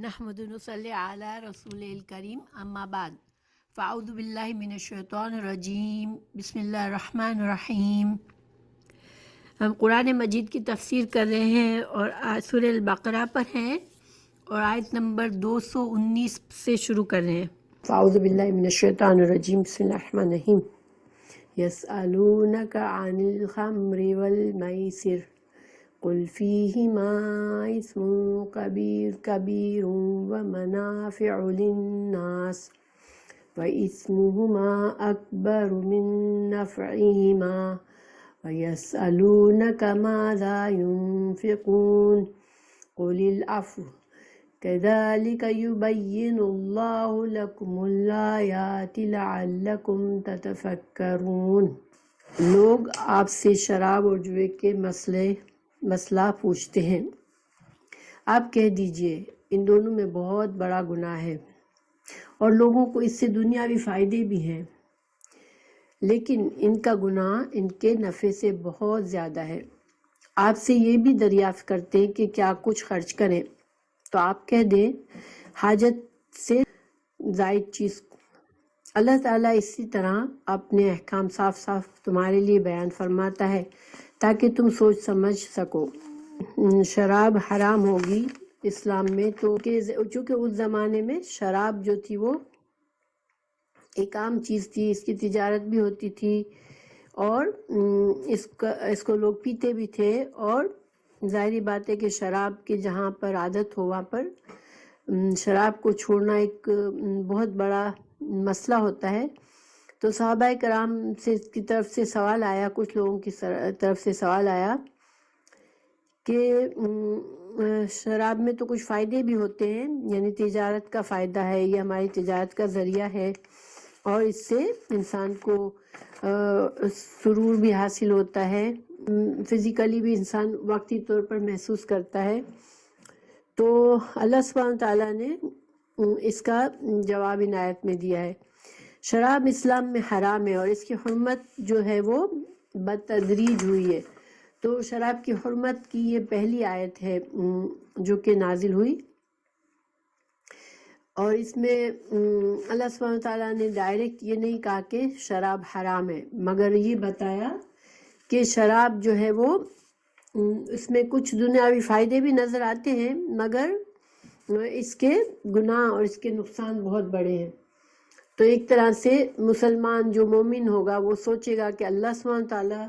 نحمد نصلی علی رسول الکریم اما بعد فاعوذ باللہ من الشیطان الرجیم بسم اللہ الرحمن الرحیم۔ ہم قرآن مجید کی تفسیر کر رہے ہیں اور سورہ البقرہ پر ہیں اور آیت نمبر 219 سے شروع کر رہے ہیں۔ فاعوذ باللہ من الشیطان الرجیم بسم اللہ الرحمن الرحیم۔ یسألونک عن الخمر والمیسر قل فیہما اسم کبیر ومنافع للناس واسمہما اکبر من نفعہما ویسألونک ماذا ينفقون قل العفو كذلك يبين الله لكم الآيات لعلكم تتفكرون۔ لوگ آپ سے شراب اور جوے کے مسئلہ پوچھتے ہیں، آپ کہہ دیجئے ان دونوں میں بہت بڑا گناہ ہے اور لوگوں کو اس سے دنیاوی فائدے بھی ہیں، لیکن ان کا گناہ ان کے نفع سے بہت زیادہ ہے۔ آپ سے یہ بھی دریافت کرتے ہیں کہ کیا کچھ خرچ کریں، تو آپ کہہ دیں حاجت سے زائد چیز۔ اللہ تعالیٰ اسی طرح اپنے احکام صاف صاف تمہارے لیے بیان فرماتا ہے تاکہ تم سوچ سمجھ سکو۔ شراب حرام ہوگی اسلام میں، تو چونکہ اس زمانے میں شراب جو تھی وہ ایک عام چیز تھی، اس کی تجارت بھی ہوتی تھی اور اس کو لوگ پیتے بھی تھے، اور ظاہری بات ہے کہ شراب کے جہاں پر عادت ہو وہاں پر شراب کو چھوڑنا ایک بہت بڑا مسئلہ ہوتا ہے۔ تو صحابہ کرام کی طرف سے سوال آیا، کچھ لوگوں کی طرف سے سوال آیا کہ شراب میں تو کچھ فائدے بھی ہوتے ہیں، یعنی تجارت کا فائدہ ہے، یہ ہماری تجارت کا ذریعہ ہے اور اس سے انسان کو سرور بھی حاصل ہوتا ہے، فزیکلی بھی انسان وقتی طور پر محسوس کرتا ہے۔ تو اللہ سبحانہ تعالیٰ نے اس کا جواب ان آیت میں دیا ہے۔ شراب اسلام میں حرام ہے اور اس کی حرمت جو ہے وہ بتدریج ہوئی ہے۔ تو شراب کی حرمت کی یہ پہلی آیت ہے جو کہ نازل ہوئی، اور اس میں اللہ سبحانہ تعالیٰ نے ڈائریکٹ یہ نہیں کہا کہ شراب حرام ہے، مگر یہ بتایا کہ شراب جو ہے وہ اس میں کچھ دنیاوی فائدے بھی نظر آتے ہیں، مگر اس کے گناہ اور اس کے نقصان بہت بڑے ہیں۔ تو ایک طرح سے مسلمان جو مومن ہوگا وہ سوچے گا کہ اللہ سبحانہ تعالیٰ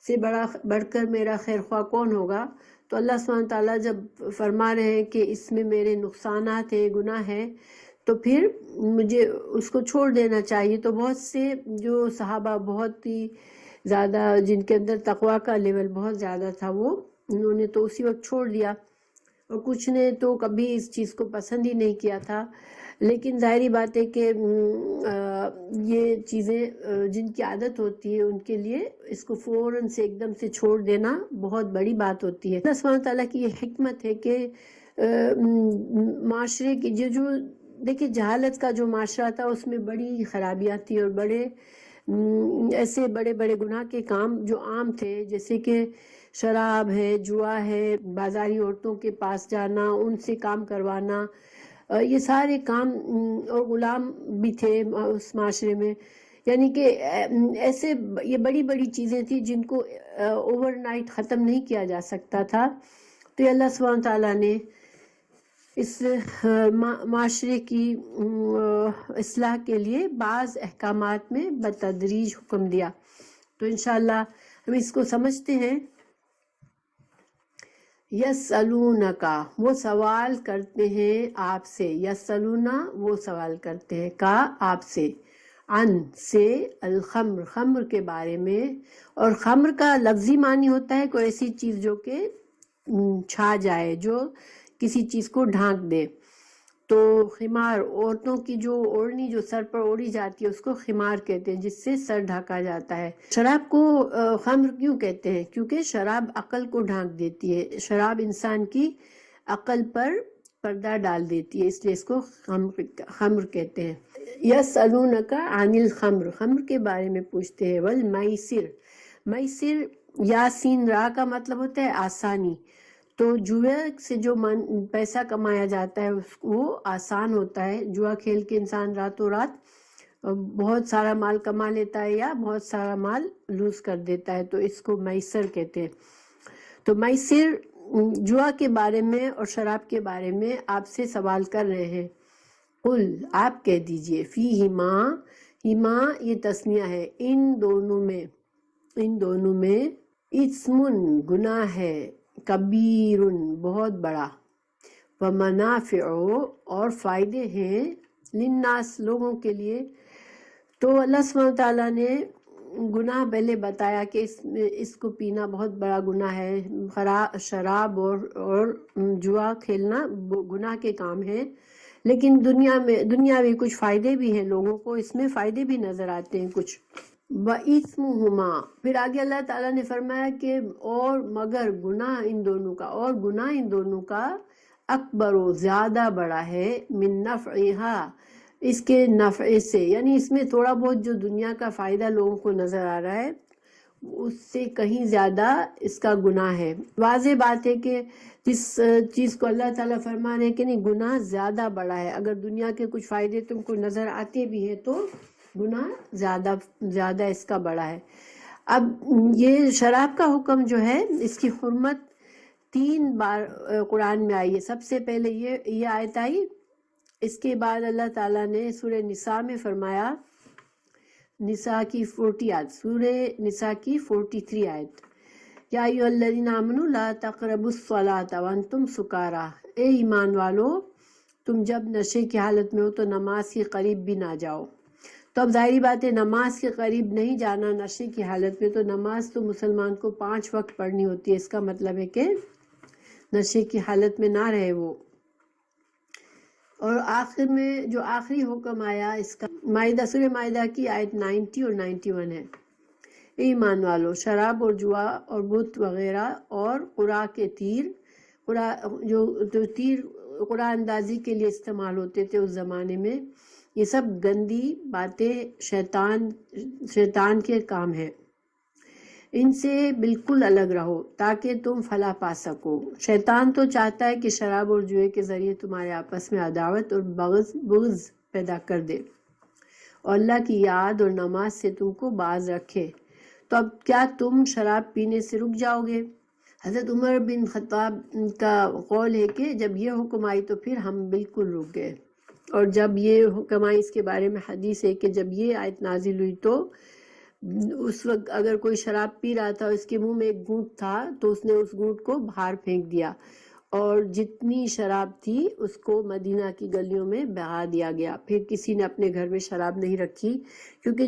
سے بڑھ کر میرا خیر خواہ کون ہوگا، تو اللہ سبحانہ تعالیٰ جب فرما رہے ہیں کہ اس میں میرے نقصانات ہیں، گناہ ہیں، تو پھر مجھے اس کو چھوڑ دینا چاہیے۔ تو بہت سے جو صحابہ بہت ہی زیادہ جن کے اندر تقویٰ کا لیول بہت زیادہ تھا، انہوں نے تو اسی وقت چھوڑ دیا، اور کچھ نے تو کبھی اس چیز کو پسند ہی نہیں کیا تھا۔ لیکن ظاہری بات ہے کہ یہ چیزیں جن کی عادت ہوتی ہے ان کے لیے اس کو فوراً سے ایک دم سے چھوڑ دینا بہت بڑی بات ہوتی ہے۔ اللہ سبحانہ تعالیٰ کی یہ حکمت ہے کہ معاشرے کی جو دیکھیں جہالت کا جو معاشرہ تھا اس میں بڑی خرابیاں تھی، اور ایسے بڑے بڑے گناہ کے کام جو عام تھے، جیسے کہ شراب ہے، جوا ہے، بازاری عورتوں کے پاس جانا، ان سے کام کروانا، یہ سارے کام، اور غلام بھی تھے اس معاشرے میں، یعنی کہ ایسے یہ بڑی بڑی چیزیں تھیں جن کو اوور نائٹ ختم نہیں کیا جا سکتا تھا۔ تو یہ اللہ سبحانہ تعالیٰ نے اس معاشرے کی اصلاح کے لیے بعض احکامات میں بتدریج حکم دیا۔ تو انشاءاللہ ہم اس کو سمجھتے ہیں۔ یسألونکا، وہ سوال کرتے ہیں آپ سے، یسألونا وہ سوال کرتے ہیں کا آپ سے، عن سے الخمر خمر کے بارے میں، اور خمر کا لفظی معنی ہوتا ہے کوئی ایسی چیز جو کہ چھا جائے، جو کسی چیز کو ڈھانک دے۔ تو خمار عورتوں کی جو اوڑھنی جو سر پر اوڑھی جاتی ہے اس کو خمار کہتے ہیں، جس سے سر ڈھکا جاتا ہے۔ شراب کو خمر کیوں کہتے ہیں؟ کیونکہ شراب عقل کو ڈھانک دیتی ہے، شراب انسان کی عقل پر پردہ ڈال دیتی ہے، اس لیے اس کو خمر کہتے ہیں۔ یسألونک عن الخمر، خمر کے بارے میں پوچھتے ہیں، والمیسر، میسر یا سین را کا مطلب ہوتا ہے آسانی۔ تو جوئے سے جو پیسہ کمایا جاتا ہے وہ آسان ہوتا ہے. جوا کھیل کے انسان راتوں رات بہت سارا مال کما لیتا ہے یا بہت سارا مال لوز کر دیتا ہے، تو اس کو میسر کہتے ہیں. تو میسر جوا کے بارے میں اور شراب کے بارے میں آپ سے سوال کر رہے ہیں. قل آپ کہہ دیجئے، فیہما، ہما یہ تسنیہ ہے، ان دونوں میں اسمن گناہ ہے، کبیر بہت بڑا، ومنافع اور فائدے ہیں، للناس لوگوں کے لیے. تو اللہ سبحانہ تعالیٰ نے گناہ پہلے بتایا کہ اس کو پینا بہت بڑا گناہ ہے، شراب اور جوا کھیلنا گناہ کے کام ہیں. لیکن دنیاوی کچھ فائدے بھی ہیں، لوگوں کو اس میں فائدے بھی نظر آتے ہیں کچھ. وَإِثْمُهُمَا، پھر آگے اللہ تعالیٰ نے فرمایا کہ اور مگر گناہ ان دونوں کا اکبر و زیادہ بڑا ہے، من نفعها، اس کے نفع سے، یعنی اس میں تھوڑا بہت جو دنیا کا فائدہ لوگوں کو نظر آ رہا ہے اس سے کہیں زیادہ اس کا گناہ ہے. واضح بات ہے کہ جس چیز کو اللہ تعالیٰ فرما رہے ہیں کہ نہیں گناہ زیادہ بڑا ہے، اگر دنیا کے کچھ فائدے تم کو نظر آتے بھی ہیں تو گناہ زیادہ اس کا بڑا ہے. اب یہ شراب کا حکم جو ہے اس کی حرمت 3 بار قرآن میں آئی ہے. سب سے پہلے یہ آیت آئی، اس کے بعد اللہ تعالیٰ نے سورہ نساء میں فرمایا، نساء کی 40 آیت، سورہ نساء کی 43 آیت، یا ایھا الذین آمنوا لا تقربوا الصلاۃ وانتم سکارا، اے ایمان والو تم جب نشے کی حالت میں ہو تو نماز کے قریب بھی نہ جاؤ. تو اب ظاہری بات ہے نماز کے قریب نہیں جانا نشے کی حالت میں، تو نماز تو مسلمان کو 5 وقت پڑھنی ہوتی ہے، اس کا مطلب ہے کہ نشے کی حالت میں نہ رہے وہ. اور آخر میں جو آخری حکم آیا اس کا سورہ مائدہ کی آیت 90 اور 91 ہے. ایمان والو شراب اور جوا اور بت وغیرہ اور قرا کے تیر، جو تیر قرآن اندازی کے لیے استعمال ہوتے تھے اس زمانے میں، یہ سب گندی باتیں شیطان کے کام ہیں، ان سے بالکل الگ رہو تاکہ تم فلاح پا سکو. شیطان تو چاہتا ہے کہ شراب اور جوئے کے ذریعے تمہارے آپس میں عداوت اور بغض پیدا کر دے اور اللہ کی یاد اور نماز سے تم کو باز رکھے. تو اب کیا تم شراب پینے سے رک جاؤ گے؟ حضرت عمر بن خطاب کا قول ہے کہ جب یہ حکم آئی تو پھر ہم بالکل رک گئے. اور جب یہ حکم آئی اس کے بارے میں حدیث ہے کہ جب یہ آیت نازل ہوئی تو اس وقت اگر کوئی شراب پی رہا تھا اس کے منہ میں ایک گھونٹ تھا تو اس نے اس گھونٹ کو باہر پھینک دیا، اور جتنی شراب تھی اس کو مدینہ کی گلیوں میں بہا دیا گیا. پھر کسی نے اپنے گھر میں شراب نہیں رکھی، کیونکہ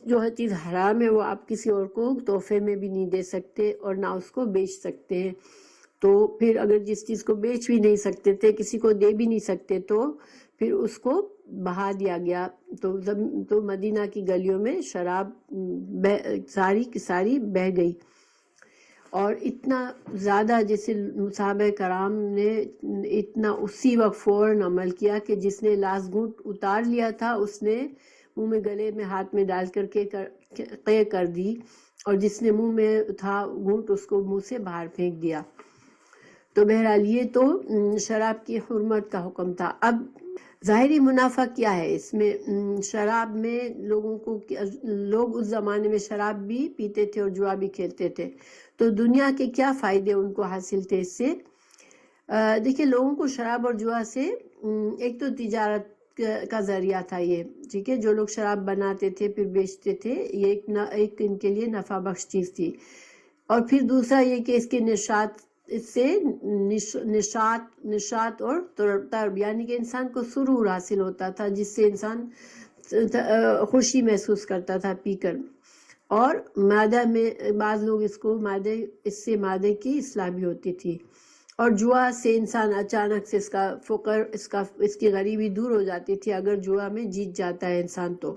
جو ہر چیز حرام ہے وہ آپ کسی اور کو تحفے میں بھی نہیں دے سکتے اور نہ اس کو بیچ سکتے ہیں. تو پھر اگر جس چیز کو بیچ بھی نہیں سکتے تھے، کسی کو دے بھی نہیں سکتے، تو پھر اس کو بہا دیا گیا. تو مدینہ کی گلیوں میں شراب ساری کی ساری بہہ گئی. اور اتنا زیادہ جیسے صحابہ کرام نے اتنا اسی وقت فوراً عمل کیا کہ جس نے لاسٹ گھونٹ اتار لیا تھا اس نے منہ میں گلے میں ہاتھ میں ڈال کر کے قے کر دی، اور جس نے منہ میں تھا گھونٹ اس کو منہ سے باہر پھینک دیا. تو بہرحال یہ تو شراب کی حرمت کا حکم تھا. اب ظاہری منافع کیا ہے اس میں؟ شراب میں لوگ اس زمانے میں شراب بھی پیتے تھے اور جوا بھی کھیلتے تھے، تو دنیا کے کیا فائدے ان کو حاصل تھے اس سے؟ دیکھیں لوگوں کو شراب اور جوا سے ایک تو تجارت کا ذریعہ تھا یہ، ٹھیک ہے، جو لوگ شراب بناتے تھے پھر بیچتے تھے، یہ ایک ان کے لیے نفع بخش چیز تھی. اور پھر دوسرا یہ کہ اس کے نشاط اور ترب، یعنی کہ انسان کو سرور حاصل ہوتا تھا جس سے انسان خوشی محسوس کرتا تھا پی کر. اور معدہ میں بعض لوگ اس سے معدے کی اصلاح بھی ہوتی تھی. اور جوا سے انسان اچانک سے اس کا فقر اس کی غریبی دور ہو جاتی تھی اگر جوا میں جیت جاتا ہے انسان تو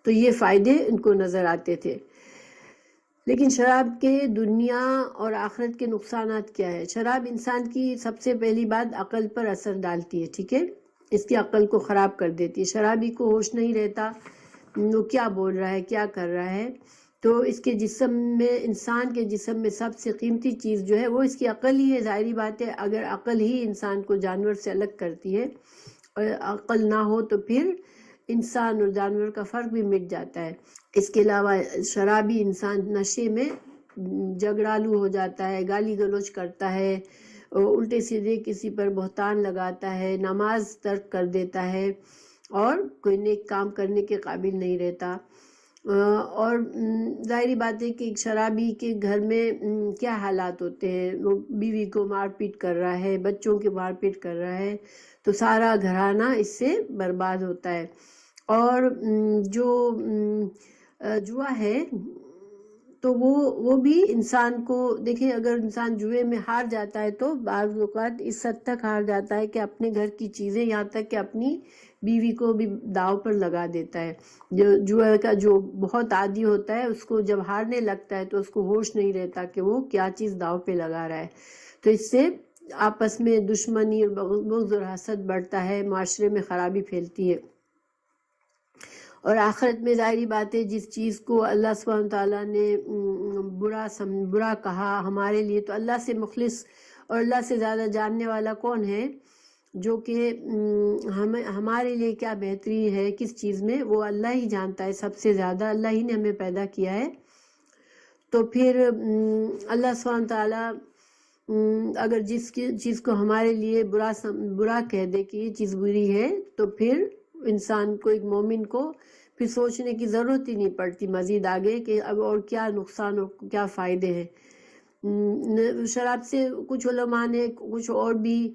یہ فائدے ان کو نظر آتے تھے. لیکن شراب کے دنیا اور آخرت کے نقصانات کیا ہے؟ شراب انسان کی سب سے پہلی بات عقل پر اثر ڈالتی ہے، ٹھیک ہے، اس کی عقل کو خراب کر دیتی ہے. شرابی کو ہوش نہیں رہتا وہ کیا بول رہا ہے کیا کر رہا ہے، تو اس کے جسم میں، انسان کے جسم میں سب سے قیمتی چیز جو ہے وہ اس کی عقل ہی ہے۔ ظاہری بات ہے، اگر عقل ہی انسان کو جانور سے الگ کرتی ہے اور عقل نہ ہو تو پھر انسان اور جانور کا فرق بھی مٹ جاتا ہے۔ اس کے علاوہ شرابی انسان نشے میں جھگڑالو ہو جاتا ہے، گالی گلوچ کرتا ہے، الٹے سیدھے کسی پر بہتان لگاتا ہے، نماز ترک کر دیتا ہے اور کوئی نیک کام کرنے کے قابل نہیں رہتا۔ اور ظاہری بات ہے کہ ایک شرابی کے گھر میں کیا حالات ہوتے ہیں، وہ بیوی کو مار پیٹ کر رہا ہے، بچوں کے مار پیٹ کر رہا ہے، تو سارا گھرانہ اس سے برباد ہوتا ہے۔ اور جو جوا ہے تو وہ بھی انسان کو، دیکھیں اگر انسان جوئے میں ہار جاتا ہے تو بعض اوقات اس حد تک ہار جاتا ہے کہ اپنے گھر کی چیزیں، یہاں تک کہ اپنی بیوی کو بھی داؤ پر لگا دیتا ہے۔ جو جوئے کا جو بہت عادی ہوتا ہے، اس کو جب ہارنے لگتا ہے تو اس کو ہوش نہیں رہتا کہ وہ کیا چیز داؤ پہ لگا رہا ہے۔ تو اس سے آپس میں دشمنی اور بغض اور حسد بڑھتا ہے، معاشرے میں خرابی پھیلتی ہے۔ اور آخرت میں ظاہری بات ہے، جس چیز کو اللہ سبحانہ تعالیٰ نے برا کہا ہمارے لیے، تو اللہ سے مخلص اور اللہ سے زیادہ جاننے والا کون ہے جو کہ ہمارے لیے کیا بہتری ہے کس چیز میں، وہ اللہ ہی جانتا ہے سب سے زیادہ، اللہ ہی نے ہمیں پیدا کیا ہے۔ تو پھر اللہ سبحانہ تعالیٰ اگر جس چیز کو ہمارے لیے برا کہہ دے کہ یہ چیز بری ہے، تو پھر انسان کو، ایک مومن کو پھر سوچنے کی ضرورت ہی نہیں پڑتی مزید آگے کہ اب اور کیا نقصان اور کیا فائدے ہیں۔ شراب سے کچھ علماء نے کچھ اور بھی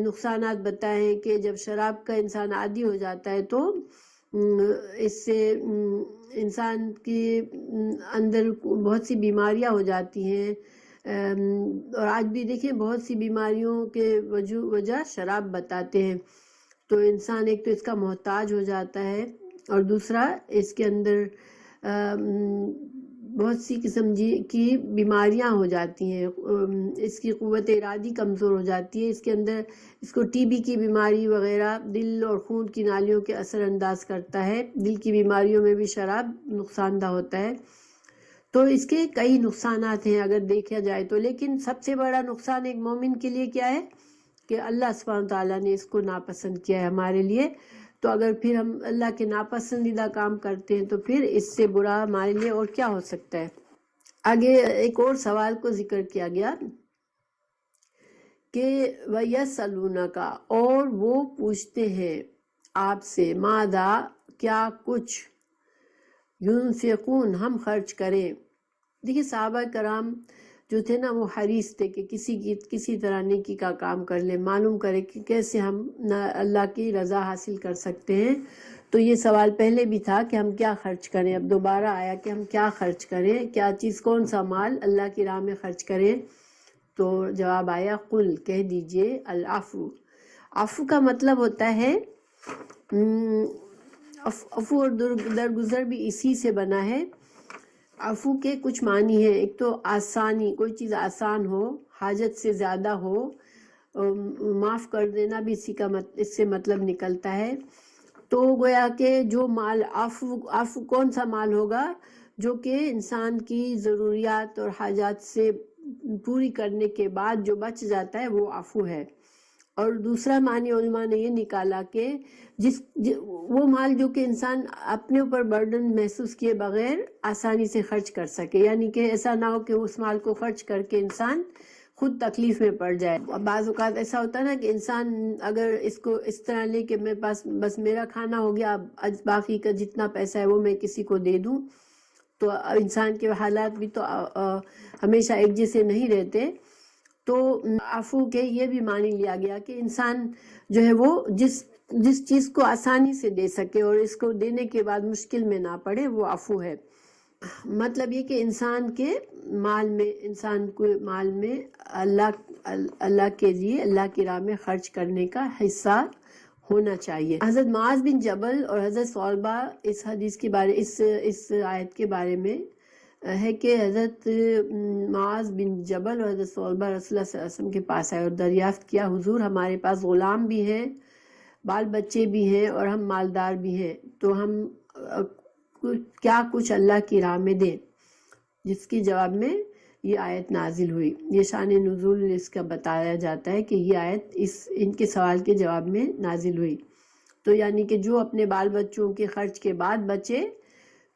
نقصانات بتائے ہیں کہ جب شراب کا انسان عادی ہو جاتا ہے تو اس سے انسان کے اندر بہت سی بیماریاں ہو جاتی ہیں، اور آج بھی دیکھیں بہت سی بیماریوں کے وجہ شراب بتاتے ہیں۔ تو انسان ایک تو اس کا محتاج ہو جاتا ہے، اور دوسرا اس کے اندر بہت سی قسم کی بیماریاں ہو جاتی ہیں، اس کی قوت ارادی کمزور ہو جاتی ہے، اس کے اندر اس کو ٹی بی کی بیماری وغیرہ، دل اور خون کی نالیوں کے اثر انداز کرتا ہے۔ دل کی بیماریوں میں بھی شراب نقصان دہ ہوتا ہے۔ تو اس کے کئی نقصانات ہیں اگر دیکھا جائے تو، لیکن سب سے بڑا نقصان ایک مومن کے لیے کیا ہے کہ اللہ سبحانہ تعالیٰ نے اس کو ناپسند کیا ہے ہمارے لیے۔ تو اگر پھر ہم اللہ کے ناپسندیدہ کام کرتے ہیں تو پھر اس سے برا ہمارے لیے اور کیا ہو سکتا ہے۔ آگے ایک اور سوال کو ذکر کیا گیا کہ وَيَسْأَلُونَكَ، اور وہ پوچھتے ہیں آپ سے، ماذا، کیا کچھ، يُنْفِقُونَ، ہم خرچ کریں۔ دیکھیں صحابہ کرام جو تھے نا، وہ حریص تھے کہ کسی طرح نیکی کا کام کر لیں، معلوم کرے کہ کیسے ہم اللہ کی رضا حاصل کر سکتے ہیں۔ تو یہ سوال پہلے بھی تھا کہ ہم کیا خرچ کریں، اب دوبارہ آیا کہ ہم کیا خرچ کریں، کیا چیز، کون سا مال اللہ کی راہ میں خرچ کریں۔ تو جواب آیا، قل، کہہ دیجئے، العفو، عفو کا مطلب ہوتا ہے، عفو اور درگزر بھی اسی سے بنا ہے۔ عفو کے کچھ معنی ہیں، ایک تو آسانی، کوئی چیز آسان ہو، حاجت سے زیادہ ہو، معاف کر دینا بھی اس سے مطلب نکلتا ہے۔ تو گویا کہ جو مال، عفو کون سا مال ہوگا جو کہ انسان کی ضروریات اور حاجات سے پوری کرنے کے بعد جو بچ جاتا ہے وہ عفو ہے۔ اور دوسرا معنی علماء نے یہ نکالا کہ وہ مال جو کہ انسان اپنے اوپر برڈن محسوس کیے بغیر آسانی سے خرچ کر سکے، یعنی کہ ایسا نہ ہو کہ اس مال کو خرچ کر کے انسان خود تکلیف میں پڑ جائے۔ بعض اوقات ایسا ہوتا ہے نا کہ انسان اگر اس کو اس طرح لے کہ میرے پاس بس میرا کھانا ہو گیا، اب باقی کا جتنا پیسہ ہے وہ میں کسی کو دے دوں، تو انسان کے حالات بھی تو ہمیشہ ایک جیسے نہیں رہتے۔ تو عفو کے یہ بھی معنی لیا گیا کہ انسان جو ہے وہ جس چیز کو آسانی سے دے سکے اور اس کو دینے کے بعد مشکل میں نہ پڑے، وہ عفو ہے۔ مطلب یہ کہ انسان کے مال میں اللہ کے لیے، اللہ کی راہ میں خرچ کرنے کا حصہ ہونا چاہیے۔ حضرت معاذ بن جبل اور حضرت ثعلبہ اس حدیث کے بارے، اس آیت کے بارے میں ہے کہ حضرت معاذ بن جبل اور حضرت ثعلبہ رسول اللہ صلی اللہ علیہ وسلم کے پاس آئے اور دریافت کیا، حضور ہمارے پاس غلام بھی ہیں، بال بچے بھی ہیں اور ہم مالدار بھی ہیں، تو ہم کیا کچھ اللہ کی راہ میں دیں۔ جس کے جواب میں یہ آیت نازل ہوئی۔ یہ شان نزول اس کا بتایا جاتا ہے کہ یہ آیت ان کے سوال کے جواب میں نازل ہوئی۔ تو یعنی کہ جو اپنے بال بچوں کے خرچ کے بعد بچے،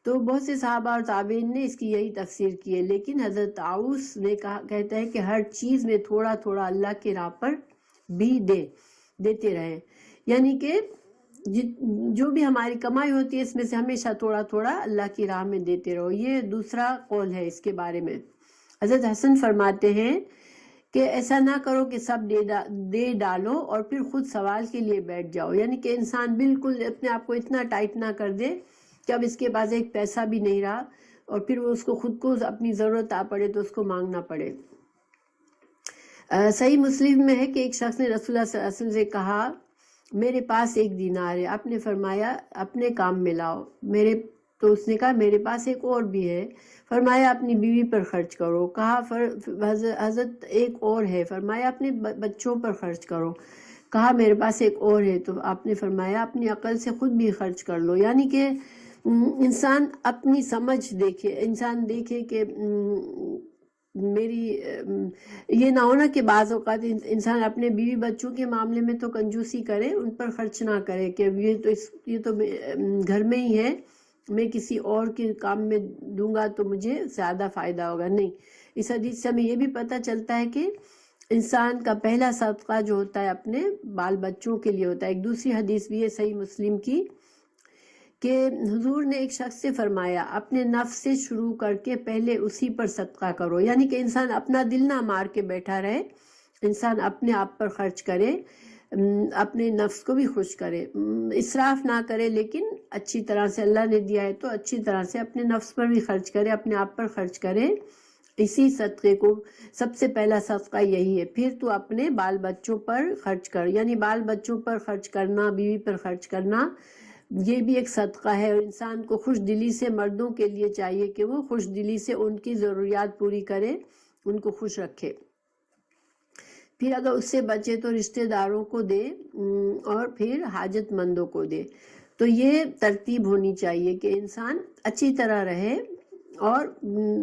تو بہت سے صحابہ اور تابعین نے اس کی یہی تفسیر کی ہے، لیکن حضرت طاؤس نے کہتا ہے کہ ہر چیز میں تھوڑا تھوڑا اللہ کی راہ پر بھی دیتے رہیں، یعنی کہ جو بھی ہماری کمائی ہوتی ہے اس میں سے ہمیشہ تھوڑا تھوڑا اللہ کی راہ میں دیتے رہو۔ یہ دوسرا قول ہے اس کے بارے میں۔ حضرت حسن فرماتے ہیں کہ ایسا نہ کرو کہ سب دے ڈالو اور پھر خود سوال کے لیے بیٹھ جاؤ، یعنی کہ انسان بالکل اپنے آپ کو اتنا ٹائٹ نہ کر دے کہ اب اس کے پاس ایک پیسہ بھی نہیں رہا اور پھر وہ اس کو خود کو اپنی ضرورت آ پڑے تو اس کو مانگنا پڑے۔ صحیح مسلم میں ہے کہ ایک شخص نے رسول اللہ صلی اللہ علیہ وسلم سے کہا میرے پاس 1 دینار ہے، آپ نے فرمایا اپنے کام میں لاؤ۔ تو اس نے کہا میرے پاس ایک اور بھی ہے، فرمایا اپنی بیوی پر خرچ کرو۔ کہا حضرت ایک اور ہے، فرمایا اپنے بچوں پر خرچ کرو۔ کہا میرے پاس ایک اور ہے، تو آپ نے فرمایا اپنی عقل سے خود بھی خرچ کر لو۔ یعنی کہ انسان اپنی سمجھ دیکھے، انسان دیکھے کہ میری یہ نہ ہونا کہ بعض اوقات انسان اپنے بیوی بچوں کے معاملے میں تو کنجوسی کرے، ان پر خرچ نہ کرے کہ یہ تو گھر میں ہی ہے، میں کسی اور کے کام میں دوں گا تو مجھے زیادہ فائدہ ہوگا۔ نہیں، اس حدیث سے ہمیں یہ بھی پتہ چلتا ہے کہ انسان کا پہلا صدقہ جو ہوتا ہے اپنے بال بچوں کے لیے ہوتا ہے۔ ایک دوسری حدیث بھی ہے صحیح مسلم کی کہ حضور نے ایک شخص سے فرمایا اپنے نفس سے شروع کر کے پہلے اسی پر صدقہ کرو، یعنی کہ انسان اپنا دل نہ مار کے بیٹھا رہے، انسان اپنے آپ پر خرچ کرے، اپنے نفس کو بھی خوش کرے، اسراف نہ کرے، لیکن اچھی طرح سے اللہ نے دیا ہے تو اچھی طرح سے اپنے نفس پر بھی خرچ کرے، اپنے آپ پر خرچ کرے۔ اسی صدقے کو سب سے پہلا صدقہ یہی ہے۔ پھر تو اپنے بال بچوں پر خرچ کر، یعنی بال بچوں پر خرچ کرنا، بیوی پر خرچ کرنا، یہ بھی ایک صدقہ ہے۔ اور انسان کو خوش دلی سے، مردوں کے لیے چاہیے کہ وہ خوش دلی سے ان کی ضروریات پوری کرے، ان کو خوش رکھے۔ پھر اگر اس سے بچے تو رشتہ داروں کو دے اور پھر حاجت مندوں کو دے۔ تو یہ ترتیب ہونی چاہیے کہ انسان اچھی طرح رہے اور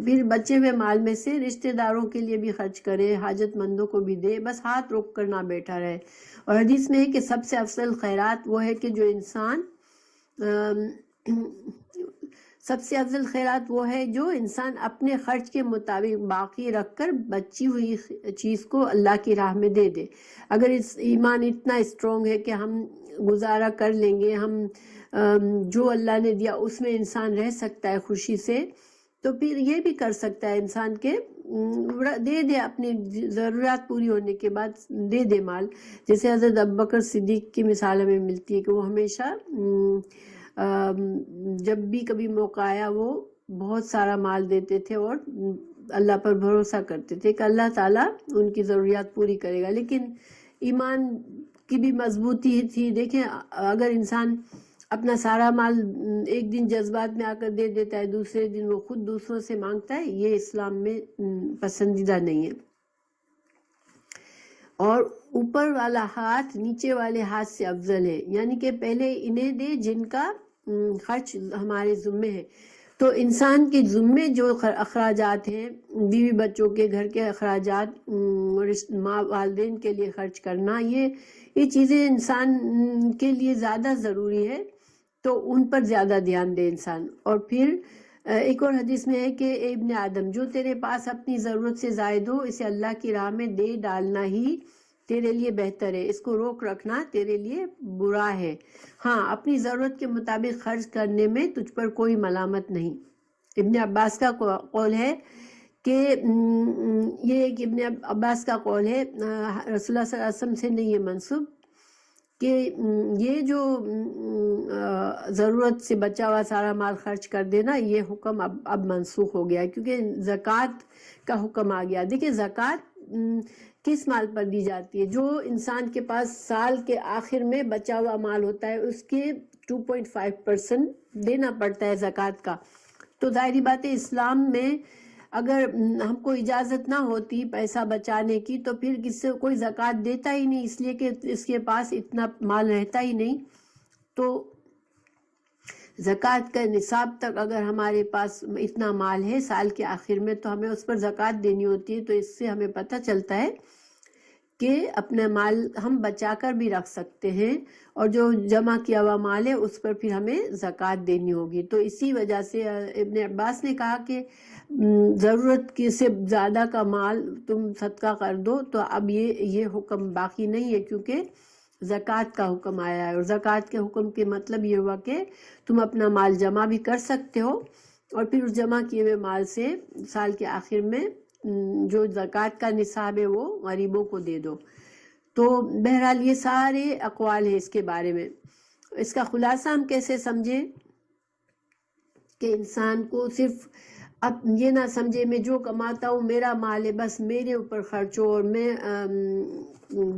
پھر بچے ہوئے مال میں سے رشتہ داروں کے لیے بھی خرچ کرے، حاجت مندوں کو بھی دے، بس ہاتھ روک کر نہ بیٹھا رہے۔ اور حدیث میں ہے کہ سب سے افضل خیرات وہ ہے کہ جو انسان سب سے افضل خیرات وہ ہے جو انسان اپنے خرچ کے مطابق باقی رکھ کر بچی ہوئی چیز کو اللہ کی راہ میں دے دے۔ اگر ایمان اتنا اسٹرانگ ہے کہ ہم گزارا کر لیں گے، ہم جو اللہ نے دیا اس میں انسان رہ سکتا ہے خوشی سے، تو پھر یہ بھی کر سکتا ہے انسان کے دے دے، اپنی ضرورت پوری ہونے کے بعد دے دے مال۔ جیسے حضرت ابوبکر صدیق کی مثال ہمیں ملتی ہے کہ وہ ہمیشہ جب بھی کبھی موقع آیا وہ بہت سارا مال دیتے تھے اور اللہ پر بھروسہ کرتے تھے کہ اللہ تعالیٰ ان کی ضروریات پوری کرے گا۔ لیکن ایمان کی بھی مضبوطی تھی۔ دیکھیں اگر انسان اپنا سارا مال ایک دن جذبات میں آ کر دے دیتا ہے، دوسرے دن وہ خود دوسروں سے مانگتا ہے، یہ اسلام میں پسندیدہ نہیں ہے۔ اور اوپر والا ہاتھ نیچے والے ہاتھ سے افضل ہے، یعنی کہ پہلے انہیں دے جن کا خرچ ہمارے ذمے ہے۔ تو انسان کے ذمے جو اخراجات ہیں، بیوی بچوں کے، گھر کے اخراجات، ماں والدین کے لیے خرچ کرنا، یہ چیزیں انسان کے لیے زیادہ ضروری ہے، تو ان پر زیادہ دھیان دے انسان۔ اور پھر ایک اور حدیث میں ہے کہ اے ابن آدم، جو تیرے پاس اپنی ضرورت سے زائد ہو اسے اللہ کی راہ میں دے ڈالنا ہی تیرے لیے بہتر ہے، اس کو روک رکھنا تیرے لیے برا ہے۔ ہاں، اپنی ضرورت کے مطابق خرچ کرنے میں تجھ پر کوئی ملامت نہیں۔ ابن عباس کا قول ہے کہ یہ ایک ابن عباس کا قول ہے، رسول اللہ صلی اللہ علیہ وسلم سے نہیں ہے منسوب، کہ یہ جو ضرورت سے بچا ہوا سارا مال خرچ کر دینا، یہ حکم اب منسوخ ہو گیا، کیونکہ زکوٰۃ کا حکم آ گیا۔ دیکھیں زکوٰۃ کس مال پر دی جاتی ہے؟ جو انسان کے پاس سال کے آخر میں بچا ہوا مال ہوتا ہے، اس کے 2.5% دینا پڑتا ہے زکوٰۃ کا۔ تو ظاہری بات ہے اسلام میں اگر ہم کو اجازت نہ ہوتی پیسہ بچانے کی تو پھر کس سے کوئی زکوٰۃ دیتا ہی نہیں، اس لیے کہ اس کے پاس اتنا مال رہتا ہی نہیں۔ تو زکوٰۃ کا نصاب تک اگر ہمارے پاس اتنا مال ہے سال کے آخر میں تو ہمیں اس پر زکوٰۃ دینی ہوتی ہے. تو اس سے ہمیں پتہ چلتا ہے کہ اپنا مال ہم بچا کر بھی رکھ سکتے ہیں اور جو جمع کیا ہوا مال ہے اس پر پھر ہمیں زکوٰۃ دینی ہوگی. تو اسی وجہ سے ابن عباس نے کہا کہ ضرورت کی سے زیادہ کا مال تم صدقہ کر دو. تو اب یہ حکم باقی نہیں ہے کیونکہ زکوٰۃ کا حکم آیا ہے. اور زکوٰۃ کے حکم کے مطلب یہ ہوا کہ تم اپنا مال جمع بھی کر سکتے ہو اور پھر اس جمع کیے ہوئے مال سے سال کے آخر میں جو زکوٰۃ کا نصاب ہے وہ غریبوں کو دے دو. تو بہرحال یہ سارے اقوال ہیں اس کے بارے میں. اس کا خلاصہ ہم کیسے سمجھیں کہ انسان کو صرف اب یہ نہ سمجھے میں جو کماتا ہوں میرا مال ہے بس میرے اوپر خرچ ہو اور میں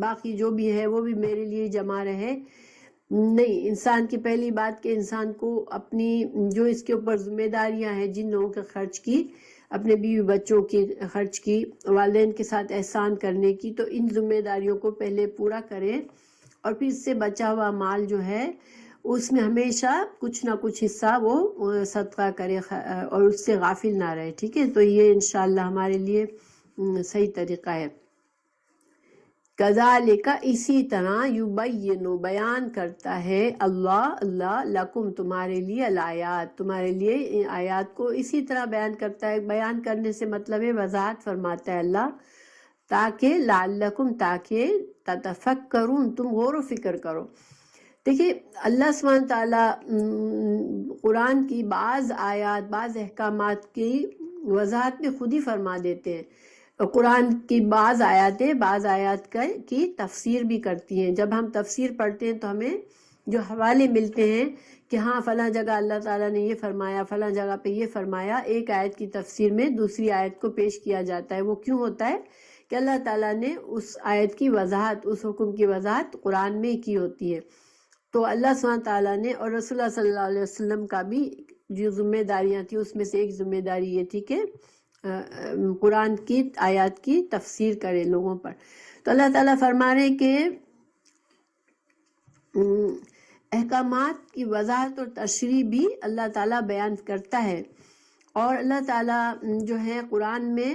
باقی جو بھی ہے وہ بھی میرے لیے جمع رہے. نہیں، انسان کی پہلی بات کہ انسان کو اپنی جو اس کے اوپر ذمہ داریاں ہیں جن لوگوں کے خرچ کی، اپنے بیوی بچوں کی خرچ کی، والدین کے ساتھ احسان کرنے کی، تو ان ذمہ داریوں کو پہلے پورا کریں اور پھر اس سے بچا ہوا مال جو ہے اس میں ہمیشہ کچھ نہ کچھ حصہ وہ صدقہ کرے اور اس سے غافل نہ رہے. ٹھیک ہے، تو یہ انشاءاللہ ہمارے لیے صحیح طریقہ ہے. کذالک اسی طرح یبین بیان کرتا ہے اللہ لکم تمہارے لیے الآیات، تمہارے لیے آیات کو اسی طرح بیان کرتا ہے. بیان کرنے سے مطلب ہے وضاحت فرماتا ہے اللہ، تاکہ لعلکم تاکہ تتفکرون تم غور و فکر کرو. دیکھیے اللہ سبحانہ تعالیٰ قرآن کی بعض آیات بعض احکامات کی وضاحت میں خود ہی فرما دیتے ہیں. قرآن کی بعض آیات کی تفسیر بھی کرتی ہیں. جب ہم تفسیر پڑھتے ہیں تو ہمیں جو حوالے ملتے ہیں کہ ہاں فلاں جگہ اللہ تعالیٰ نے یہ فرمایا، فلاں جگہ پہ یہ فرمایا، ایک آیت کی تفسیر میں دوسری آیت کو پیش کیا جاتا ہے. وہ کیوں ہوتا ہے کہ اللہ تعالیٰ نے اس آیت کی وضاحت، اس حکم کی وضاحت قرآن میں کی ہوتی ہے. تو اللہ سبحانہ تعالیٰ نے اور رسول اللہ صلی اللہ علیہ وسلم کا بھی جو ذمہ داریاں تھیں اس میں سے ایک ذمہ داری یہ تھی کہ قرآن کی آیات کی تفسیر کرے لوگوں پر. تو اللہ تعالیٰ فرما رہے کہ احکامات کی وضاحت اور تشریح بھی اللہ تعالیٰ بیان کرتا ہے. اور اللہ تعالیٰ جو ہے قرآن میں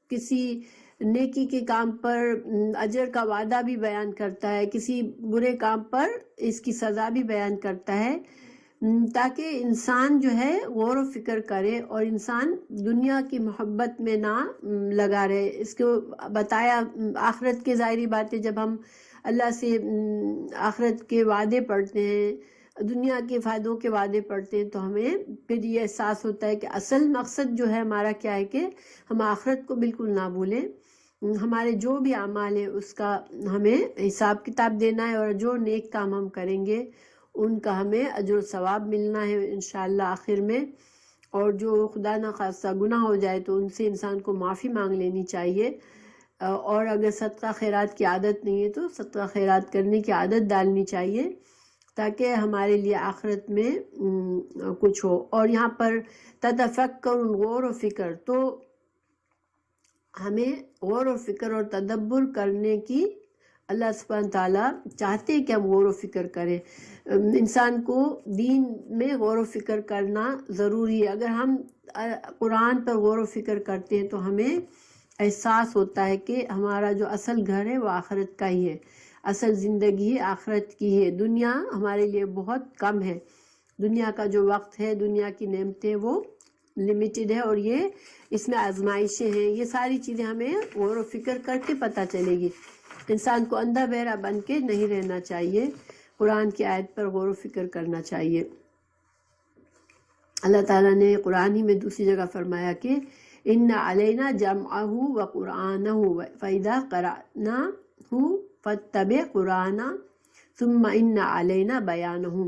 کسی نیکی کے کام پر اجر کا وعدہ بھی بیان کرتا ہے، کسی برے کام پر اس کی سزا بھی بیان کرتا ہے، تاکہ انسان جو ہے غور و فکر کرے اور انسان دنیا کی محبت میں نہ لگا رہے. اس کو بتایا آخرت کے ظاہری باتیں، جب ہم اللہ سے آخرت کے وعدے پڑھتے ہیں، دنیا کے فائدوں کے وعدے پڑھتے ہیں، تو ہمیں پھر یہ احساس ہوتا ہے کہ اصل مقصد جو ہے ہمارا کیا ہے کہ ہم آخرت کو بالکل نہ بھولیں. ہمارے جو بھی اعمال ہے اس کا ہمیں حساب کتاب دینا ہے اور جو نیک کام ہم کریں گے ان کا ہمیں اجر و ثواب ملنا ہے انشاءاللہ آخر میں. اور جو خدا نخواستہ گناہ ہو جائے تو ان سے انسان کو معافی مانگ لینی چاہیے. اور اگر صدقہ خیرات کی عادت نہیں ہے تو صدقہ خیرات کرنے کی عادت ڈالنی چاہیے تاکہ ہمارے لیے آخرت میں کچھ ہو. اور یہاں پر تتفکر غور و فکر، تو ہمیں غور و فکر اور تدبر کرنے کی اللہ سبحانہ تعالیٰ چاہتے ہیں کہ ہم غور و فکر کریں. انسان کو دین میں غور و فکر کرنا ضروری ہے. اگر ہم قرآن پر غور و فکر کرتے ہیں تو ہمیں احساس ہوتا ہے کہ ہمارا جو اصل گھر ہے وہ آخرت کا ہی ہے، اصل زندگی آخرت کی ہے. دنیا ہمارے لیے بہت کم ہے، دنیا کا جو وقت ہے، دنیا کی نعمتیں وہ لمیٹڈ ہے اور یہ اس میں آزمائشیں ہیں. یہ ساری چیزیں ہمیں غور و فکر کر کے پتہ چلے گی. انسان کو اندھا بہرا بن کے نہیں رہنا چاہیے، قرآن کی آیت پر غور و فکر کرنا چاہیے. اللہ تعالیٰ نے قرآن ہی میں دوسری جگہ فرمایا کہ ان علینا جمعہ و قرآنہ فاذا قرأناہ فاتبع قرآنہ ثم ان علینا بیانہ.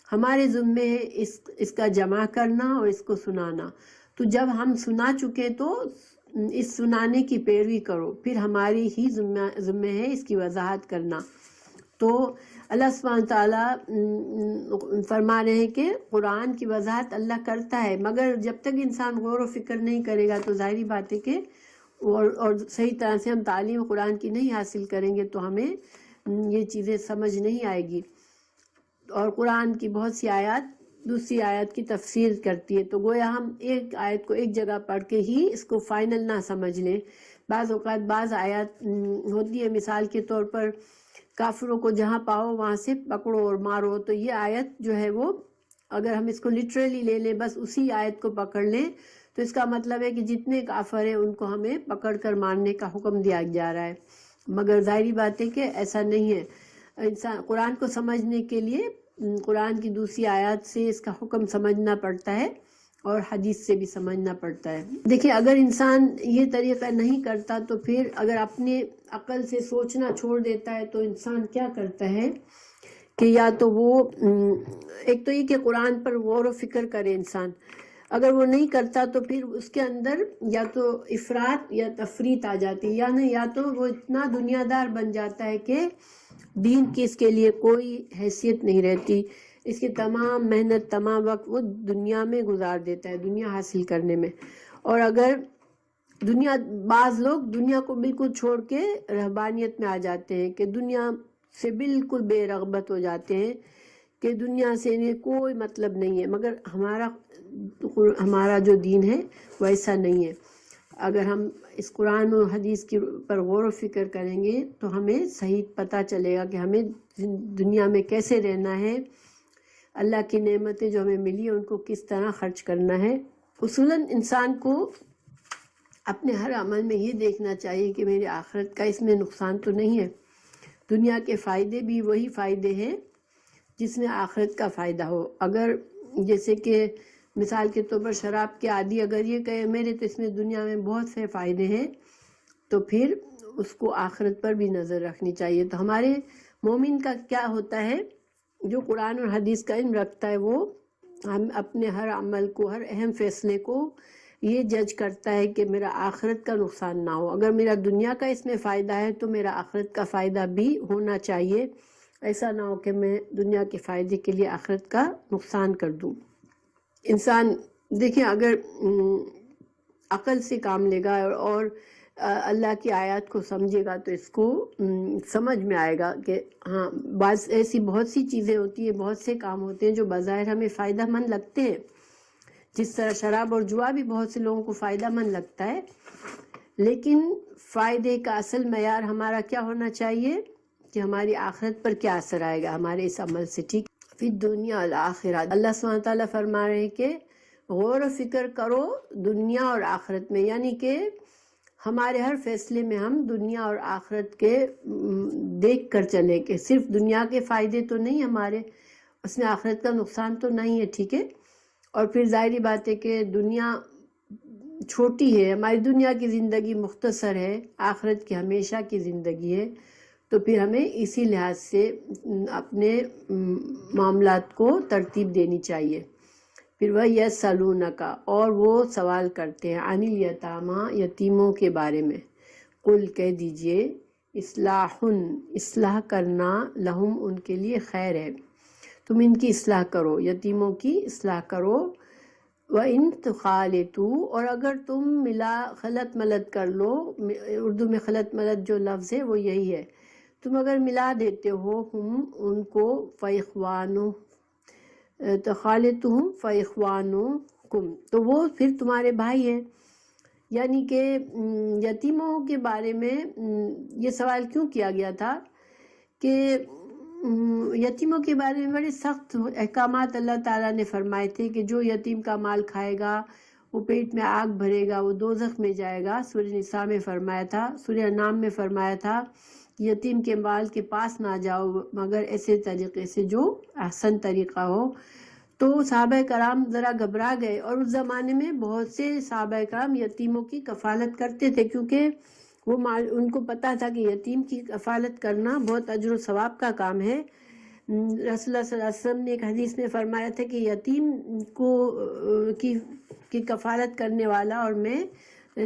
ہمارے ذمے ہے اس کا جمع کرنا اور اس کو سنانا. تو جب ہم سنا چکے تو اس سنانے کی پیروی کرو، پھر ہماری ہی ذمہ ہے اس کی وضاحت کرنا. تو اللہ سبحانہ تعالیٰ فرما رہے ہیں کہ قرآن کی وضاحت اللہ کرتا ہے، مگر جب تک انسان غور و فکر نہیں کرے گا تو ظاہری بات ہے کہ اور صحیح طرح سے ہم تعلیم قرآن کی نہیں حاصل کریں گے تو ہمیں یہ چیزیں سمجھ نہیں آئے گی. اور قرآن کی بہت سی آیات دوسری آیت کی تفسیر کرتی ہے، تو گویا ہم ایک آیت کو ایک جگہ پڑھ کے ہی اس کو فائنل نہ سمجھ لیں۔ بعض اوقات بعض آیات ہوتی ہے، مثال کے طور پر کافروں کو جہاں پاؤ وہاں سے پکڑو اور مارو، تو یہ آیت جو ہے وہ اگر ہم اس کو لٹرلی لے لیں، بس اسی آیت کو پکڑ لیں، تو اس کا مطلب ہے کہ جتنے کافر ہیں ان کو ہمیں پکڑ کر مارنے کا حکم دیا جا رہا ہے، مگر ظاہری بات ہے کہ ایسا نہیں ہے۔ انسان قرآن کو سمجھنے کے لیے قرآن کی دوسری آیات سے اس کا حکم سمجھنا پڑتا ہے اور حدیث سے بھی سمجھنا پڑتا ہے۔ دیکھیں اگر انسان یہ طریقہ نہیں کرتا تو پھر اگر اپنے عقل سے سوچنا چھوڑ دیتا ہے تو انسان کیا کرتا ہے کہ یا تو وہ ایک تو یہ کہ قرآن پر غور و فکر کرے انسان، اگر وہ نہیں کرتا تو پھر اس کے اندر یا تو افراط یا تفریط آ جاتی ہے، یعنی یا تو وہ اتنا دنیا دار بن جاتا ہے کہ دین کی اس کے لیے کوئی حیثیت نہیں رہتی، اس کی تمام محنت تمام وقت وہ دنیا میں گزار دیتا ہے، دنیا حاصل کرنے میں۔ اور اگر بعض لوگ دنیا کو بالکل چھوڑ کے رہبانیت میں آ جاتے ہیں کہ دنیا سے بالکل بے رغبت ہو جاتے ہیں کہ دنیا سے انہیں کوئی مطلب نہیں ہے، مگر ہمارا جو دین ہے وہ ایسا نہیں ہے۔ اگر ہم اس قرآن و حدیث کی پر غور و فکر کریں گے تو ہمیں صحیح پتہ چلے گا کہ ہمیں دنیا میں کیسے رہنا ہے، اللہ کی نعمتیں جو ہمیں ملی ہیں ان کو کس طرح خرچ کرنا ہے۔ اصولاً انسان کو اپنے ہر عمل میں یہ دیکھنا چاہیے کہ میری آخرت کا اس میں نقصان تو نہیں ہے۔ دنیا کے فائدے بھی وہی فائدے ہیں جس میں آخرت کا فائدہ ہو۔ اگر جیسے کہ مثال کے طور پر شراب کے عادی اگر یہ کہے میرے تو اس میں دنیا میں بہت سے فائدے ہیں، تو پھر اس کو آخرت پر بھی نظر رکھنی چاہیے۔ تو ہمارے مومن کا کیا ہوتا ہے جو قرآن اور حدیث کا علم رکھتا ہے، وہ ہم اپنے ہر عمل کو، ہر اہم فیصلے کو یہ جج کرتا ہے کہ میرا آخرت کا نقصان نہ ہو۔ اگر میرا دنیا کا اس میں فائدہ ہے تو میرا آخرت کا فائدہ بھی ہونا چاہیے، ایسا نہ ہو کہ میں دنیا کے فائدے کے لیے آخرت کا نقصان کر دوں۔ انسان دیکھیں اگر عقل سے کام لے گا اور اللہ کی آیات کو سمجھے گا تو اس کو سمجھ میں آئے گا کہ ہاں بعض ایسی بہت سی چیزیں ہوتی ہیں، بہت سے کام ہوتے ہیں جو بظاہر ہمیں فائدہ مند لگتے ہیں، جس طرح شراب اور جوا بھی بہت سے لوگوں کو فائدہ مند لگتا ہے، لیکن فائدے کا اصل معیار ہمارا کیا ہونا چاہیے کہ ہماری آخرت پر کیا اثر آئے گا ہمارے اس عمل سے۔ ٹھیک فی الدنیا والآخرہ، اللہ سبحانہ تعالیٰ فرما رہے ہیں کہ غور و فکر کرو دنیا اور آخرت میں، یعنی کہ ہمارے ہر فیصلے میں ہم دنیا اور آخرت کے دیکھ کر چلیں کہ صرف دنیا کے فائدے تو نہیں ہمارے، اس میں آخرت کا نقصان تو نہیں ہے، ٹھیک ہے۔ اور پھر ظاہری بات ہے کہ دنیا چھوٹی ہے، ہماری دنیا کی زندگی مختصر ہے، آخرت کی ہمیشہ کی زندگی ہے، تو پھر ہمیں اسی لحاظ سے اپنے معاملات کو ترتیب دینی چاہیے۔ پھر وہ یسألونک، اور وہ سوال کرتے ہیں عن الیتامی، یتیموں کے بارے میں، قل کہہ دیجئے اصلاح کرنا لہم ان کے لیے خیر ہے، تم ان کی اصلاح کرو، یتیموں کی اصلاح کرو۔ وَإِن تُخَالِطُوا، اور اگر تم خلط ملط کر لو، اردو میں خلط ملط جو لفظ ہے وہ یہی ہے، تم اگر ملا دیتے ہو ہم ان کو، تخالطہم فإخوانکم، تو وہ پھر تمہارے بھائی ہیں۔ یعنی کہ یتیموں کے بارے میں یہ سوال کیوں کیا گیا تھا کہ یتیموں کے بارے میں بڑے سخت احکامات اللہ تعالیٰ نے فرمائے تھے کہ جو یتیم کا مال کھائے گا وہ پیٹ میں آگ بھرے گا، وہ دوزخ میں جائے گا۔ سورہ نساء میں فرمایا تھا، سورہ انعام میں فرمایا تھا یتیم کے مال کے پاس نہ جاؤ مگر ایسے طریقے سے جو احسن طریقہ ہو۔ تو صحابہ کرام ذرا گھبرا گئے، اور اس زمانے میں بہت سے صحابہ کرام یتیموں کی کفالت کرتے تھے، کیونکہ وہ ان کو پتہ تھا کہ یتیم کی کفالت کرنا بہت اجر و ثواب کا کام ہے۔ رسول اللہ صلی اللہ علیہ وسلم نے ایک حدیث میں فرمایا تھا کہ یتیم کی کفالت کرنے والا اور میں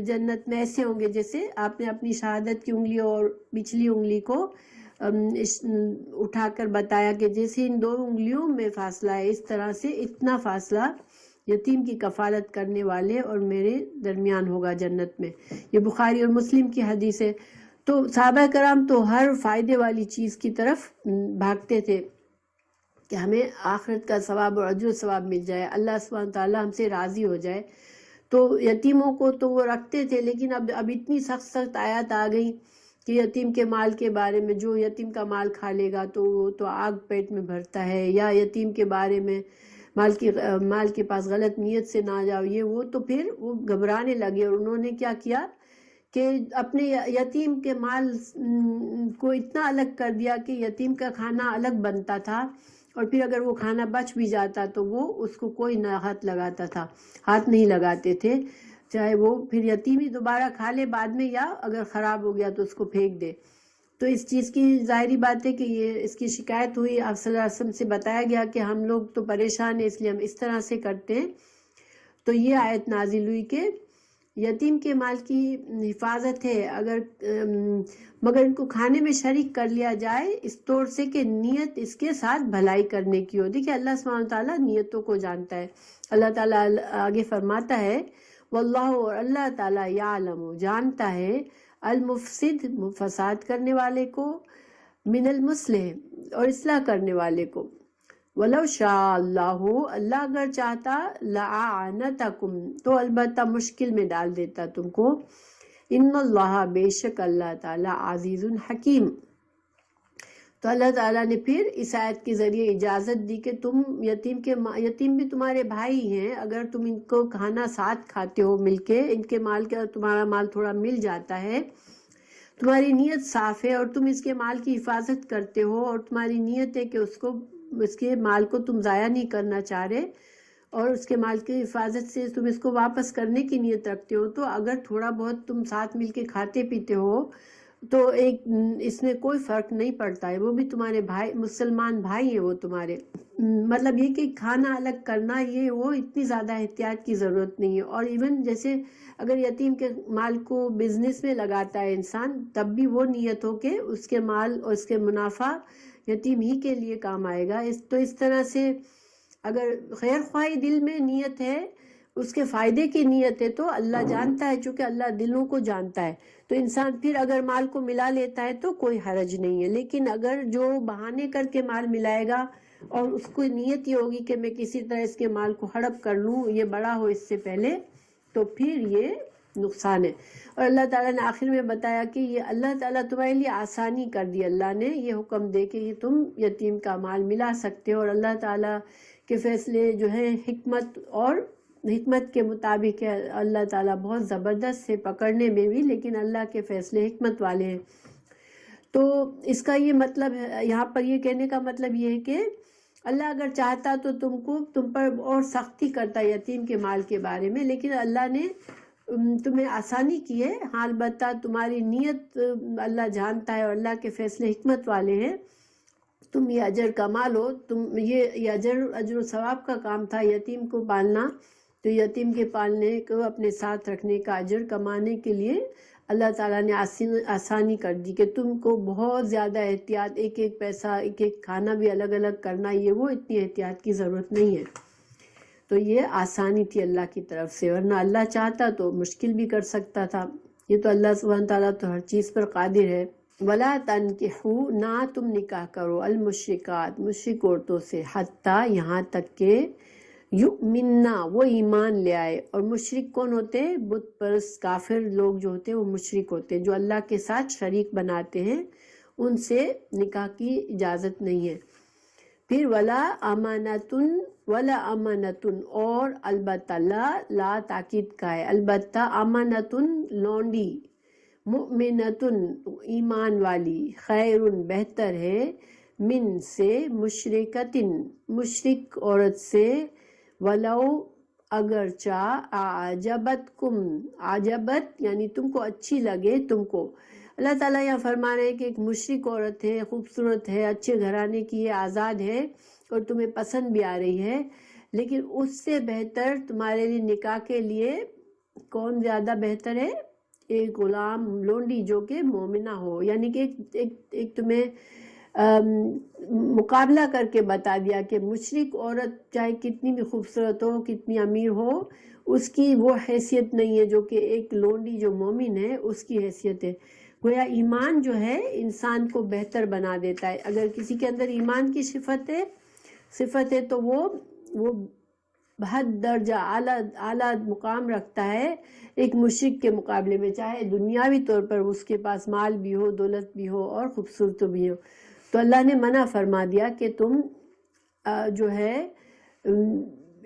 جنت میں ایسے ہوں گے جیسے آپ نے اپنی شہادت کی انگلی اور پچھلی انگلی کو اٹھا کر بتایا کہ جیسے ان دو انگلیوں میں فاصلہ ہے، اس طرح سے اتنا فاصلہ یتیم کی کفالت کرنے والے اور میرے درمیان ہوگا جنت میں۔ یہ بخاری اور مسلم کی حدیث ہے۔ تو صحابہ کرام تو ہر فائدے والی چیز کی طرف بھاگتے تھے، کہ ہمیں آخرت کا ثواب اور اجر و ثواب مل جائے، اللہ سبحانہ تعالیٰ ہم سے راضی ہو جائے۔ تو یتیموں کو تو وہ رکھتے تھے، لیکن اب اتنی سخت سخت آیات آ گئی کہ یتیم کے مال کے بارے میں، جو یتیم کا مال کھا لے گا تو وہ تو آگ پیٹ میں بھرتا ہے، یا یتیم کے بارے میں مال کے پاس غلط نیت سے نہ جاؤ، یہ وہ، تو پھر وہ گھبرانے لگے، اور انہوں نے کیا کیا کہ اپنے یتیم کے مال کو اتنا الگ کر دیا کہ یتیم کا کھانا الگ بنتا تھا، اور پھر اگر وہ کھانا بچ بھی جاتا تو وہ اس کو کوئی نہ ہاتھ لگاتا تھا، ہاتھ نہیں لگاتے تھے، چاہے وہ پھر یتیم ہی دوبارہ کھا لے بعد میں، یا اگر خراب ہو گیا تو اس کو پھینک دے۔ تو اس چیز کی ظاہری بات ہے کہ یہ اس کی شکایت ہوئی، آپ صلی اللہ علیہ وسلم سے بتایا گیا کہ ہم لوگ تو پریشان ہیں، اس لیے ہم اس طرح سے کرتے ہیں۔ تو یہ آیت نازل ہوئی کہ یتیم کے مال کی حفاظت ہے، مگر ان کو کھانے میں شریک کر لیا جائے اس طور سے کہ نیت اس کے ساتھ بھلائی کرنے کی ہو۔ دیکھیں اللہ سبحانہ تعالیٰ نیتوں کو جانتا ہے۔ اللہ تعالیٰ آگے فرماتا ہے واللہ، اور اللہ تعالیٰ یعلم، جانتا ہے، المفسد، فساد کرنے والے کو، من المصلح، اور اصلاح کرنے والے کو، وَلَوْ شَاءَ اللَّهُ، اللہ اگر چاہتا، لَأَعْنَتَكُمْ، تو البتہ مشکل میں ڈال دیتا تم کو، ان اللہ، بے شک اللہ تعالیٰ، عزیز حکیم۔ تو اللہ تعالیٰ نے پھر اس آیت کے ذریعے اجازت دی کہ تم یتیم بھی تمہارے بھائی ہیں، اگر تم ان کو کھانا ساتھ کھاتے ہو مل کے، ان کے مال کا تمہارا مال تھوڑا مل جاتا ہے، تمہاری نیت صاف ہے اور تم اس کے مال کی حفاظت کرتے ہو، اور تمہاری نیت ہے کہ اس کے مال کو تم ضائع نہیں کرنا چاہ رہے، اور اس کے مال کی حفاظت سے تم اس کو واپس کرنے کی نیت رکھتے ہو، تو اگر تھوڑا بہت تم ساتھ مل کے کھاتے پیتے ہو تو اس میں کوئی فرق نہیں پڑتا ہے، وہ بھی تمہارے بھائی، مسلمان بھائی ہیں وہ تمہارے۔ مطلب یہ کہ کھانا الگ کرنا، یہ وہ اتنی زیادہ احتیاط کی ضرورت نہیں ہے۔ اور ایون جیسے اگر یتیم کے مال کو بزنس میں لگاتا ہے انسان، تب بھی وہ نیت ہو کہ اس کے مال اور اس کے منافع یتیم ہی کے لیے کام آئے گا۔ تو اس طرح سے اگر خیر خواہی دل میں نیت ہے، اس کے فائدے کی نیت ہے، تو اللہ جانتا ہے، چونکہ اللہ دلوں کو جانتا ہے، تو انسان پھر اگر مال کو ملا لیتا ہے تو کوئی حرج نہیں ہے۔ لیکن اگر جو بہانے کر کے مال ملائے گا اور اس کو نیت یہ ہوگی کہ میں کسی طرح اس کے مال کو ہڑپ کر لوں، یہ بڑا ہو اس سے پہلے، تو پھر یہ نقصان ہے۔ اور اللہ تعالیٰ نے آخر میں بتایا کہ یہ اللہ تعالیٰ تمہارے لیے آسانی کر دی، اللہ نے یہ حکم دے کہ یہ تم یتیم کا مال ملا سکتے ہو، اور اللہ تعالیٰ کے فیصلے جو ہیں حکمت کے مطابق ہے۔ اللہ تعالیٰ بہت زبردست ہے پکڑنے میں بھی، لیکن اللہ کے فیصلے حکمت والے ہیں۔ تو اس کا یہ مطلب ہے، یہاں پر یہ کہنے کا مطلب یہ ہے کہ اللہ اگر چاہتا تو تم پر اور سختی کرتا یتیم کے مال کے بارے میں، لیکن اللہ نے تمہیں آسانی کی ہے۔ ہاں البتہ تمہاری نیت اللہ جانتا ہے، اور اللہ کے فیصلے حکمت والے ہیں۔ تم یہ اجر کما لو، یہ اجر و ثواب کا کام تھا یتیم کو پالنا، تو یتیم کے پالنے کو اپنے ساتھ رکھنے کا اجر کمانے کے لیے اللہ تعالیٰ نے آسانی کر دی کہ تم کو بہت زیادہ احتیاط، ایک ایک پیسہ، ایک ایک کھانا بھی الگ الگ کرنا، یہ وہ اتنی احتیاط کی ضرورت نہیں ہے۔ تو یہ آسانی تھی اللہ کی طرف سے، ورنہ اللہ چاہتا تو مشکل بھی کر سکتا تھا۔ یہ تو اللہ سبحانہ تعالیٰ تو ہر چیز پر قادر ہے۔ وَلَا تَنْكِحُوا، نہ تم نکاح کرو، المشرکات، مشرک عورتوں سے، حتیٰ یہاں تک کہ یؤمننا، وہ ایمان لے آئے۔ اور مشرک کون ہوتے ہیں؟ بت پرست کافر لوگ جو ہوتے ہیں وہ مشرک ہوتے ہیں، جو اللہ کے ساتھ شریک بناتے ہیں، ان سے نکاح کی اجازت نہیں ہے۔ پھر ولا امانتن، اور البتہ لا تاکید کا ہے، البتہ امانتن لونڈی، مؤمنتن ایمان والی، خیرن بہتر ہے، من سے مشرکتن مشرک عورت سے، ولو اگرچہ، اعجبتکم، عجبت یعنی تم کو اچھی لگے تم کو۔ اللہ تعالیٰ یہاں فرما رہے ہیں کہ ایک مشرک عورت ہے، خوبصورت ہے، اچھے گھرانے کی ہے، آزاد ہے، اور تمہیں پسند بھی آ رہی ہے، لیکن اس سے بہتر تمہارے لیے نکاح کے لیے کون زیادہ بہتر ہے؟ ایک غلام لونڈی جو کہ مومنہ ہو، یعنی کہ ایک تمہیں مقابلہ کر کے بتا دیا کہ مشرک عورت چاہے کتنی بھی خوبصورت ہو، کتنی امیر ہو، اس کی وہ حیثیت نہیں ہے جو کہ ایک لونڈی جو مومن ہے اس کی حیثیت ہے۔ گویا ایمان جو ہے انسان کو بہتر بنا دیتا ہے۔ اگر کسی کے اندر ایمان کی صفت ہے صفت ہے تو وہ بہت درجہ اعلیٰ مقام رکھتا ہے ایک مشرک کے مقابلے میں، چاہے دنیاوی طور پر اس کے پاس مال بھی ہو، دولت بھی ہو اور خوبصورت بھی ہو۔ تو اللہ نے منع فرما دیا کہ تم جو ہے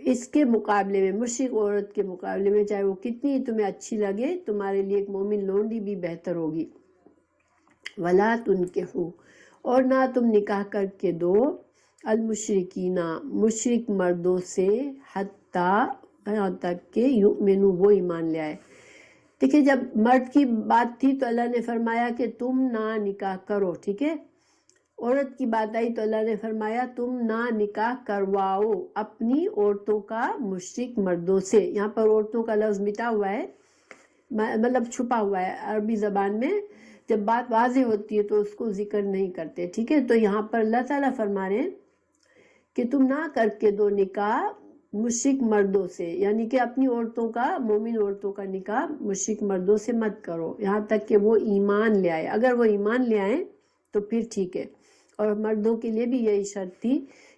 اس کے مقابلے میں، مشرک عورت کے مقابلے میں، چاہے وہ کتنی تمہیں اچھی لگے، تمہارے لیے ایک مومن لونڈی بھی بہتر ہوگی۔ وَلَا تُنْكِحُوا، اور نہ تم نکاح کر کے دو المشرکین، مشرک مردوں سے، حتیٰ یہاں تک کہ یؤمنوا، وہ ایمان لے آئے۔ دیکھیں جب مرد کی بات تھی تو اللہ نے فرمایا کہ تم نہ نکاح کرو، ٹھیک ہے۔ عورت کی بات آئی تو اللہ نے فرمایا تم نہ نکاح کرواؤ اپنی عورتوں کا مشرک مردوں سے۔ یہاں پر عورتوں کا لفظ مٹا ہوا ہے، مطلب چھپا ہوا ہے۔ عربی زبان میں جب بات واضح ہوتی ہے تو اس کو ذکر نہیں کرتے، ٹھیک ہے۔ تو یہاں پر اللہ تعالیٰ فرما رہے ہیں کہ تم نہ کر کے دو نکاح مشرک مردوں سے، یعنی کہ اپنی عورتوں کا، مومن عورتوں کا نکاح مشرک مردوں سے مت کرو یہاں تک کہ وہ ایمان لے آئے۔ اگر وہ ایمان لے آئیں تو پھر ٹھیک ہے، اور مردوں کے لیے بھی یہی شرط تھی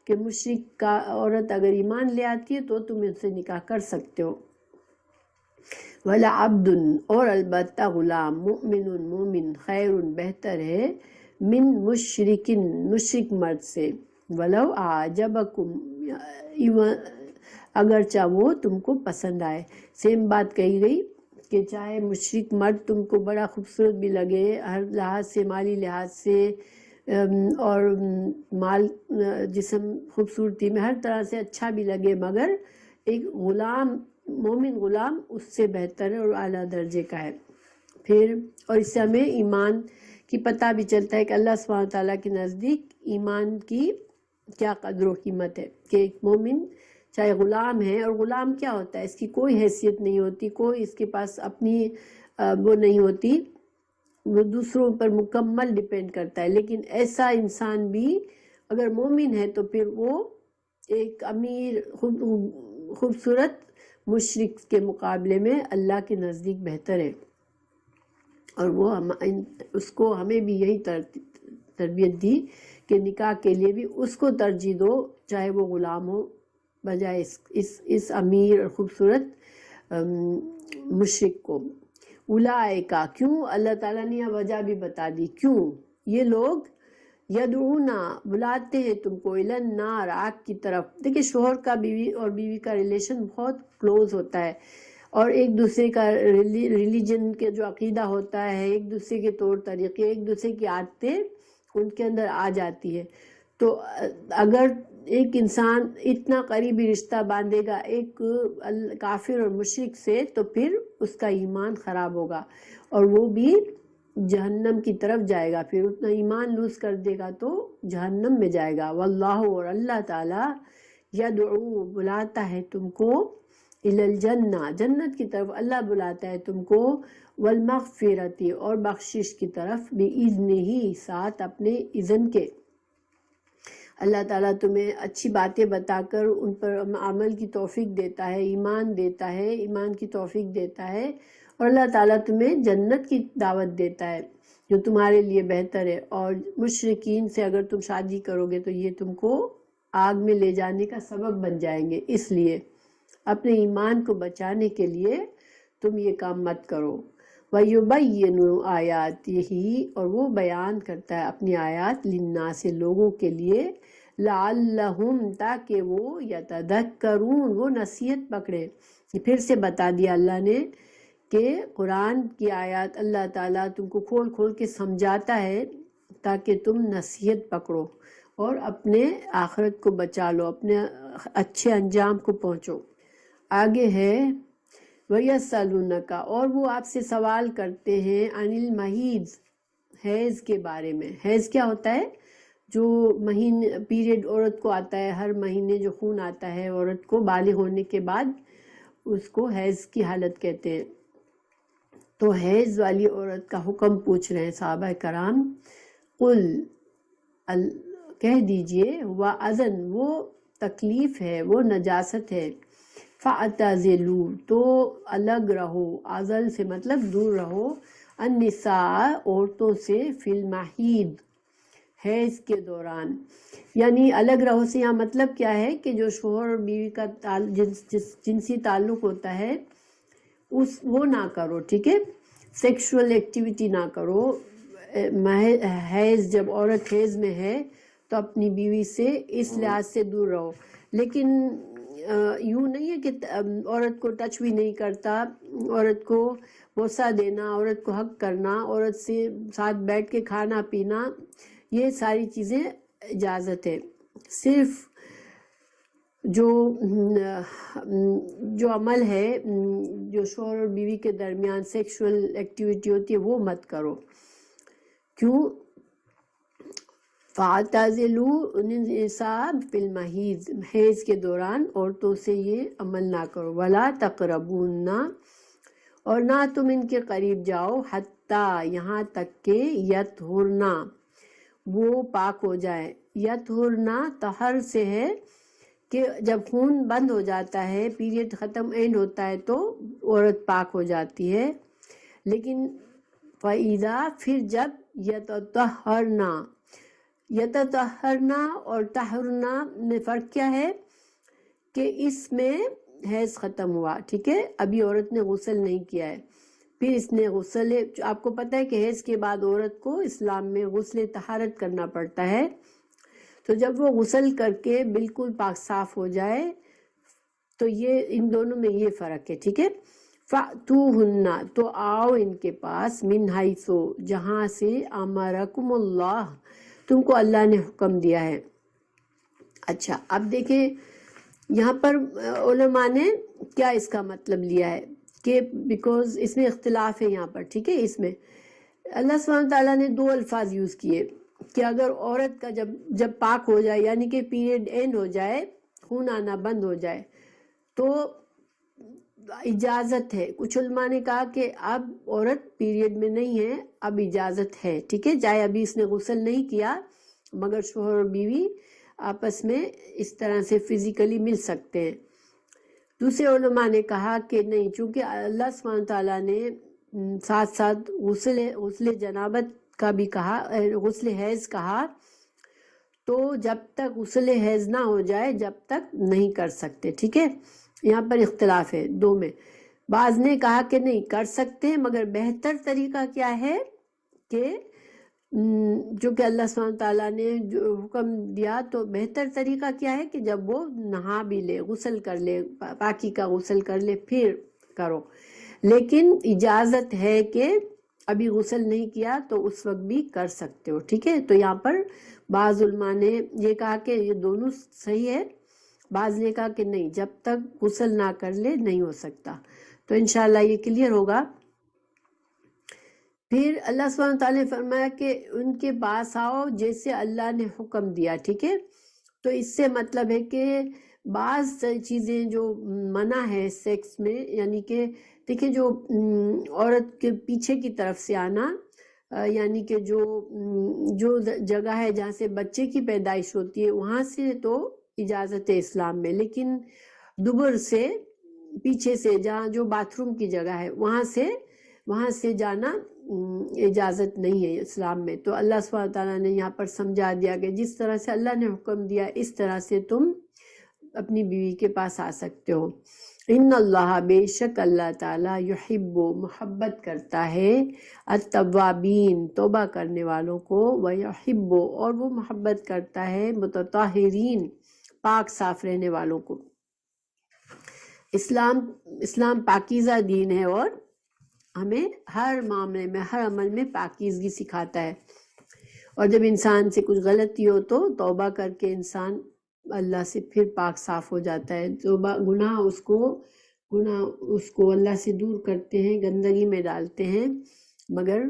کہ مشرک کا عورت اگر ایمان لے آتی ہے تو تم ان سے نکاح کر سکتے ہو۔ ولا عبد، اور البتہ غلام، مؤمن مومن، خیر بہتر ہے، من مشرکن، مشرک مرد سے، ولو اعجبکم، اگرچہ وہ تم کو پسند آئے۔ سیم بات کہی گئی کہ چاہے مشرک مرد تم کو بڑا خوبصورت بھی لگے، ہر لحاظ سے، مالی لحاظ سے اور مال، جسم، خوبصورتی میں ہر طرح سے اچھا بھی لگے، مگر ایک غلام، مومن غلام اس سے بہتر ہے اور اعلیٰ درجے کا ہے۔ پھر اور اس سے ہمیں ایمان کی پتہ بھی چلتا ہے کہ اللہ سبحانہ تعالیٰ کے نزدیک ایمان کی کیا قدر و قیمت ہے، کہ ایک مومن چاہے غلام ہے، اور غلام کیا ہوتا ہے، اس کی کوئی حیثیت نہیں ہوتی، کوئی اس کے پاس اپنی وہ نہیں ہوتی، وہ دوسروں پر مکمل ڈیپینڈ کرتا ہے، لیکن ایسا انسان بھی اگر مومن ہے تو پھر وہ ایک امیر خوبصورت مشرک کے مقابلے میں اللہ کے نزدیک بہتر ہے۔ اور وہ اس کو ہمیں بھی یہی تربیت دی کہ نکاح کے لیے بھی اس کو ترجیح دو، چاہے وہ غلام ہو، بجائے اس امیر اور خوبصورت مشرک کو۔ اولئک، کیوں اللہ تعالیٰ نے یہ وجہ بھی بتا دی کیوں یہ لوگ یدعونا، بلاتے ہیں تم کو، الی النار، آگ کی طرف۔ دیکھیں شوہر کا بیوی اور بیوی کا ریلیشن بہت کلوز ہوتا ہے، اور ایک دوسرے کا ریلیجن کے جو عقیدہ ہوتا ہے، ایک دوسرے کے طور طریقے، ایک دوسرے کی عادتیں ان کے اندر آ جاتی ہے۔ تو اگر ایک انسان اتنا قریبی رشتہ باندھے گا ایک کافر اور مشرک سے تو پھر اس کا ایمان خراب ہوگا اور وہ بھی جہنم کی طرف جائے گا، پھر اتنا ایمان لوز کر دے گا تو جہنم میں جائے گا۔ واللہ، اور اللہ تعالیٰ، یدعو، بلاتا ہے تم کو، الی الجنہ، جنت کی طرف اللہ بلاتا ہے تم کو، والمغفرۃ، اور بخشش کی طرف، بإذنہ، ساتھ اپنے اذن کے۔ اللہ تعالیٰ تمہیں اچھی باتیں بتا کر ان پر عمل کی توفیق دیتا ہے، ایمان دیتا ہے، ایمان کی توفیق دیتا ہے، اور اللہ تعالیٰ تمہیں جنت کی دعوت دیتا ہے جو تمہارے لیے بہتر ہے۔ اور مشرکین سے اگر تم شادی کرو گے تو یہ تم کو آگ میں لے جانے کا سبب بن جائیں گے، اس لیے اپنے ایمان کو بچانے کے لیے تم یہ کام مت کرو۔ وَيُبَيِّنُ آیَاتِهِ، اور وہ بیان کرتا ہے اپنی آیات، للناس، لوگوں کے لیے، لعلہم، تاکہ وہ یتذکرون، وہ نصیحت پکڑے۔ پھر سے بتا دیا اللہ نے کہ قرآن کی آیات اللہ تعالیٰ تم کو کھول کھول کے سمجھاتا ہے تاکہ تم نصیحت پکڑو اور اپنے آخرت کو بچا لو، اپنے اچھے انجام کو پہنچو۔ آگے ہے وَيَسْأَلُونَكَ، اور وہ آپ سے سوال کرتے ہیں، عن المحیض، حیض کے بارے میں۔ حیض کیا ہوتا ہے؟ جو پیریڈ عورت کو آتا ہے، ہر مہینے جو خون آتا ہے عورت کو بالغ ہونے کے بعد، اس کو حیض کی حالت کہتے ہیں۔ تو حیض والی عورت کا حکم پوچھ رہے ہیں صحابہ کرام۔ قل، کہہ دیجئے، وَأَذَن، وہ تکلیف ہے، وہ نجاست ہے، فَاعْتَزِلُوا، تو الگ رہو، عزل سے مطلب دور رہو، النساء، عورتوں سے، فی المحیض، حیض کے دوران، یعنی الگ رہو سے یہاں مطلب کیا ہے کہ جو شوہر اور بیوی کا جنسی تعلق ہوتا ہے وہ نہ کرو، ٹھیک ہے، سیکشول ایکٹیویٹی نہ کرو۔ حیض، جب عورت حیض میں ہے تو اپنی بیوی سے اس لحاظ سے دور رہو، لیکن یوں نہیں ہے کہ عورت کو ٹچ بھی نہیں کرتا، عورت کو بوسہ دینا، عورت کو حق کرنا، عورت سے ساتھ بیٹھ کے کھانا پینا، یہ ساری چیزیں اجازت ہے۔ صرف جو عمل ہے جو شوہر اور بیوی کے درمیان سیکشول ایکٹیویٹی ہوتی ہے وہ مت کرو۔ کیوں؟ فَاعْتَزِلُوا النِّسَاءَ فِي الْمَحِيضِ، حیض کے دوران عورتوں سے یہ عمل نہ کرو۔ وَلَا تَقْرَبُوهُنَّ، اور نہ تم ان کے قریب جاؤ، حتیٰ یہاں تک کہ یطہرن، وہ پاک ہو جائے۔ یطہرن طہر سے ہے کہ جب خون بند ہو جاتا ہے، پیریڈ ختم اینڈ ہوتا ہے تو عورت پاک ہو جاتی ہے، لیکن فَإِذَا، پھر جب یتطہرن، یتطہرن اور طہرنا میں فرق کیا ہے کہ اس میں حیض ختم ہوا، ٹھیک ہے، ابھی عورت نے غسل نہیں کیا ہے، پھر اس نے غسل، آپ کو پتہ ہے کہ حیض کے بعد عورت کو اسلام میں غسل طہارت کرنا پڑتا ہے، تو جب وہ غسل کر کے بالکل پاک صاف ہو جائے تو یہ ان دونوں میں یہ فرق ہے، ٹھیک ہے۔ فَأْتُوهُنَّ، تو آؤ ان کے پاس، مِنْ حَيْثُ، جہاں سے أَمَرَكُمُ اللَّهُ، تم کو اللہ نے حکم دیا ہے۔ اچھا، اب دیکھیں یہاں پر علماء نے کیا اس کا مطلب لیا ہے کہ بیکوز اس میں اختلاف ہے یہاں پر، ٹھیک ہے، اس میں اللہ سبحانہ تعالیٰ نے دو الفاظ یوز کیے کہ اگر عورت کا جب پاک ہو جائے، یعنی کہ پیریڈ اینڈ ہو جائے، خون آنا بند ہو جائے، تو اجازت ہے۔ کچھ علماء نے کہا کہ اب عورت پیریڈ میں نہیں ہے، اب اجازت ہے، ٹھیک ہے، چاہے ابھی اس نے غسل نہیں کیا مگر شوہر اور بیوی آپس میں اس طرح سے فزیکلی مل سکتے ہیں۔ دوسرے علماء نے کہا کہ نہیں، چونکہ اللہ سبحانہ تعالیٰ نے ساتھ ساتھ غسل جنابت کا بھی کہا، غسل حیض کہا، تو جب تک غسل حیض نہ ہو جائے جب تک نہیں کر سکتے، ٹھیک ہے، یہاں پر اختلاف ہے دو میں۔ بعض نے کہا کہ نہیں کر سکتے ہیں، مگر بہتر طریقہ کیا ہے کہ جو کہ اللہ سبحانہ تعالیٰ نے جو حکم دیا، تو بہتر طریقہ کیا ہے کہ جب وہ نہا بھی لے، غسل کر لے، پاکی کا غسل کر لے، پھر کرو، لیکن اجازت ہے کہ ابھی غسل نہیں کیا تو اس وقت بھی کر سکتے ہو، ٹھیک ہے۔ تو یہاں پر بعض علماء نے یہ کہا کہ یہ دونوں صحیح ہے، بعض نے کہا کہ نہیں، جب تک غسل نہ کر لے نہیں ہو سکتا۔ تو انشاءاللہ یہ کلیئر ہوگا۔ پھر اللہ سبحانہ تعالیٰ نے فرمایا کہ ان کے پاس آؤ جیسے اللہ نے حکم دیا، ٹھیک ہے۔ تو اس سے مطلب ہے کہ بعض چیزیں جو منع ہے سیکس میں، یعنی کہ دیکھیں جو عورت کے پیچھے کی طرف سے آنا، یعنی کہ جو جگہ ہے جہاں سے بچے کی پیدائش ہوتی ہے وہاں سے تو اجازت ہے اسلام میں، لیکن دبر سے، پیچھے سے، جہاں جو باتھ روم کی جگہ ہے وہاں سے جانا اجازت نہیں ہے اسلام میں۔ تو اللہ سبحانہ تعالیٰ نے یہاں پر سمجھا دیا کہ جس طرح سے اللہ نے حکم دیا اس طرح سے تم اپنی بیوی کے پاس آ سکتے ہو۔ ان اللہ، بے شک اللہ تعالیٰ، یحب، محبت کرتا ہے، التوابین، توبہ کرنے والوں کو، ویحب، اور وہ محبت کرتا ہے متطہرین، پاک صاف رہنے والوں کو۔ اسلام پاکیزہ دین ہے اور ہمیں ہر معاملے میں، ہر عمل میں پاکیزگی سکھاتا ہے، اور جب انسان سے کچھ غلطی ہو تو توبہ کر کے انسان اللہ سے پھر پاک صاف ہو جاتا ہے۔ توبہ، گناہ اس کو اللہ سے دور کرتے ہیں، گندگی میں ڈالتے ہیں، مگر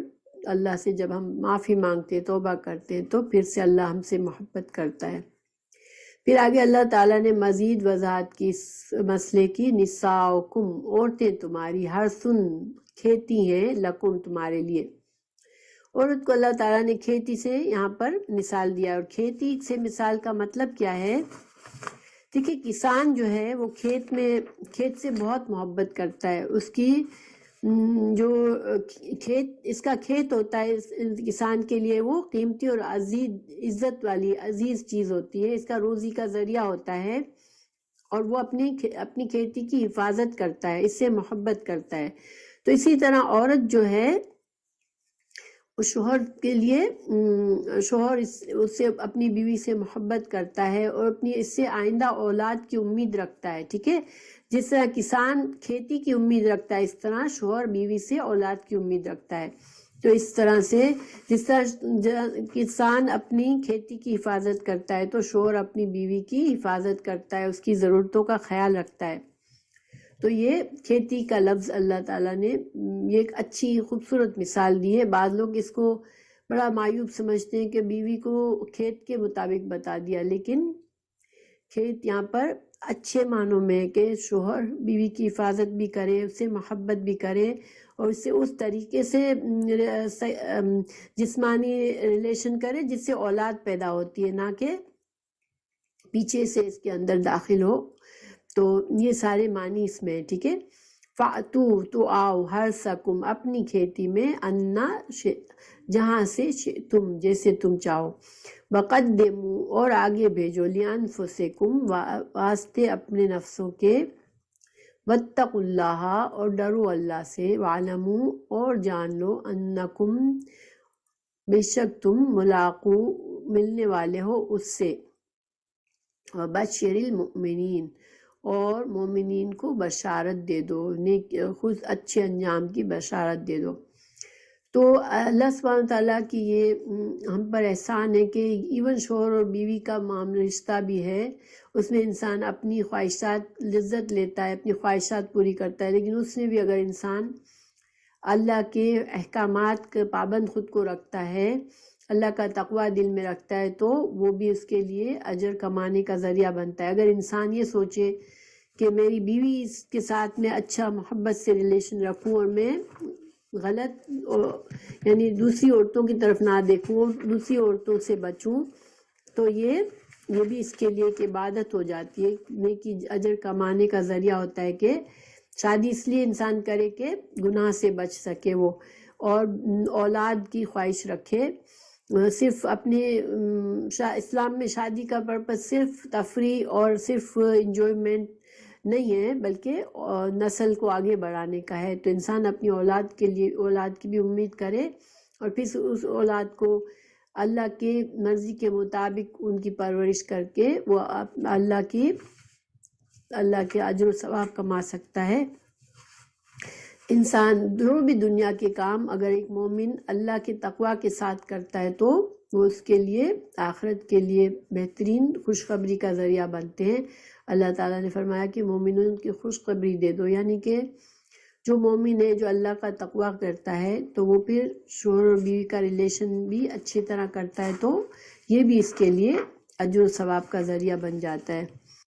اللہ سے جب ہم معافی مانگتے، توبہ کرتے ہیں، تو پھر سے اللہ ہم سے محبت کرتا ہے۔ پھر آگے اللہ تعالیٰ نے مزید وضاحت کی اس مسئلے کی، نساؤکم، عورتیں تمہاری، حرثن، کھیتی ہیں، لکم، تمہارے لیے۔ عورت کو اللہ تعالیٰ نے کھیتی سے یہاں پر مثال دیا، اور کھیتی سے مثال کا مطلب کیا ہے؟ دیکھیے کسان جو ہے وہ کھیت سے بہت محبت کرتا ہے، اس کی جو کھیت اس کا کھیت ہوتا ہے اس کسان کے لیے وہ قیمتی اور عزت والی عزیز چیز ہوتی ہے، اس کا روزی کا ذریعہ ہوتا ہے، اور وہ اپنی کھیتی کی حفاظت کرتا ہے، اس سے محبت کرتا ہے۔ تو اسی طرح عورت جو ہے شوہر کے لیے شوہر اس سے اپنی بیوی سے محبت کرتا ہے اور اپنی اس سے آئندہ اولاد کی امید رکھتا ہے، ٹھیک ہے؟ جس طرح کسان کھیتی کی امید رکھتا ہے، اس طرح شوہر بیوی سے اولاد کی امید رکھتا ہے۔ تو اس طرح سے جس طرح کسان اپنی کھیتی کی حفاظت کرتا ہے تو شوہر اپنی بیوی کی حفاظت کرتا ہے، اس کی ضرورتوں کا خیال رکھتا ہے۔ تو یہ کھیتی کا لفظ اللہ تعالیٰ نے یہ ایک اچھی خوبصورت مثال دی ہے۔ بعض لوگ اس کو بڑا معیوب سمجھتے ہیں کہ بیوی کو کھیت کے مطابق بتا دیا، لیکن کھیت یہاں پر اچھے معنوں میں کہ شوہر بیوی کی حفاظت بھی کرے، اس سے محبت بھی کرے اور اس سے اس طریقے سے جسمانی ریلیشن کرے جس سے اولاد پیدا ہوتی ہے، نہ کہ پیچھے سے اس کے اندر داخل ہو۔ تو یہ سارے معنی اس میں، ٹھیک ہے؟ فَأْتُوا تو آؤ ہر سکم اپنی کھیتی میں انا جہاں سے تم جیسے تم چاہو، وقدموا اور آگے بھیجو لِأَنفُسِكُمْ واسطے اپنے نفسوں کے، واتقوا اللہ اور ڈرو اللہ سے، وَاعْلَمُوا اور جان لو انکم بے شک تم ملاقو ملنے والے ہو اس سے، وَبَشِّرِ الْمُؤْمِنِينَ اور مومنین کو بشارت دے دو، نیک خود اچھے انجام کی بشارت دے دو۔ تو اللہ سبحانہ وتعالیٰ کی یہ ہم پر احسان ہے کہ ایون شوہر اور بیوی کا معاملہ رشتہ بھی ہے، اس میں انسان اپنی خواہشات لذت لیتا ہے، اپنی خواہشات پوری کرتا ہے، لیکن اس میں بھی اگر انسان اللہ کے احکامات کا پابند خود کو رکھتا ہے، اللہ کا تقوی دل میں رکھتا ہے، تو وہ بھی اس کے لیے اجر کمانے کا ذریعہ بنتا ہے۔ اگر انسان یہ سوچے کہ میری بیوی کے ساتھ میں اچھا محبت سے ریلیشن رکھوں اور میں غلط یعنی دوسری عورتوں کی طرف نہ دیکھوں اور دوسری عورتوں سے بچوں، تو یہ بھی اس کے لیے ایک عبادت ہو جاتی ہے، نیکی اجر کمانے کا ذریعہ ہوتا ہے کہ شادی اس لیے انسان کرے کہ گناہ سے بچ سکے وہ، اور اولاد کی خواہش رکھے۔ صرف اپنے اسلام میں شادی کا پرپس صرف تفریح اور صرف انجوائمنٹ نہیں ہے، بلکہ نسل کو آگے بڑھانے کا ہے۔ تو انسان اپنی اولاد کے لیے اولاد کی بھی امید کرے اور پھر اس اولاد کو اللہ کے مرضی کے مطابق ان کی پرورش کر کے وہ اللہ کے اجر و ثواب کما سکتا ہے۔ انسان جو بھی دنیا کے کام اگر ایک مومن اللہ کے تقوی کے ساتھ کرتا ہے تو وہ اس کے لیے آخرت کے لیے بہترین خوشخبری کا ذریعہ بنتے ہیں۔ اللہ تعالیٰ نے فرمایا کہ مومنوں کی خوشخبری دے دو، یعنی کہ جو مومن ہے جو اللہ کا تقوی کرتا ہے تو وہ پھر شوہر اور بیوی کا ریلیشن بھی اچھی طرح کرتا ہے، تو یہ بھی اس کے لیے اجر و ثواب کا ذریعہ بن جاتا ہے۔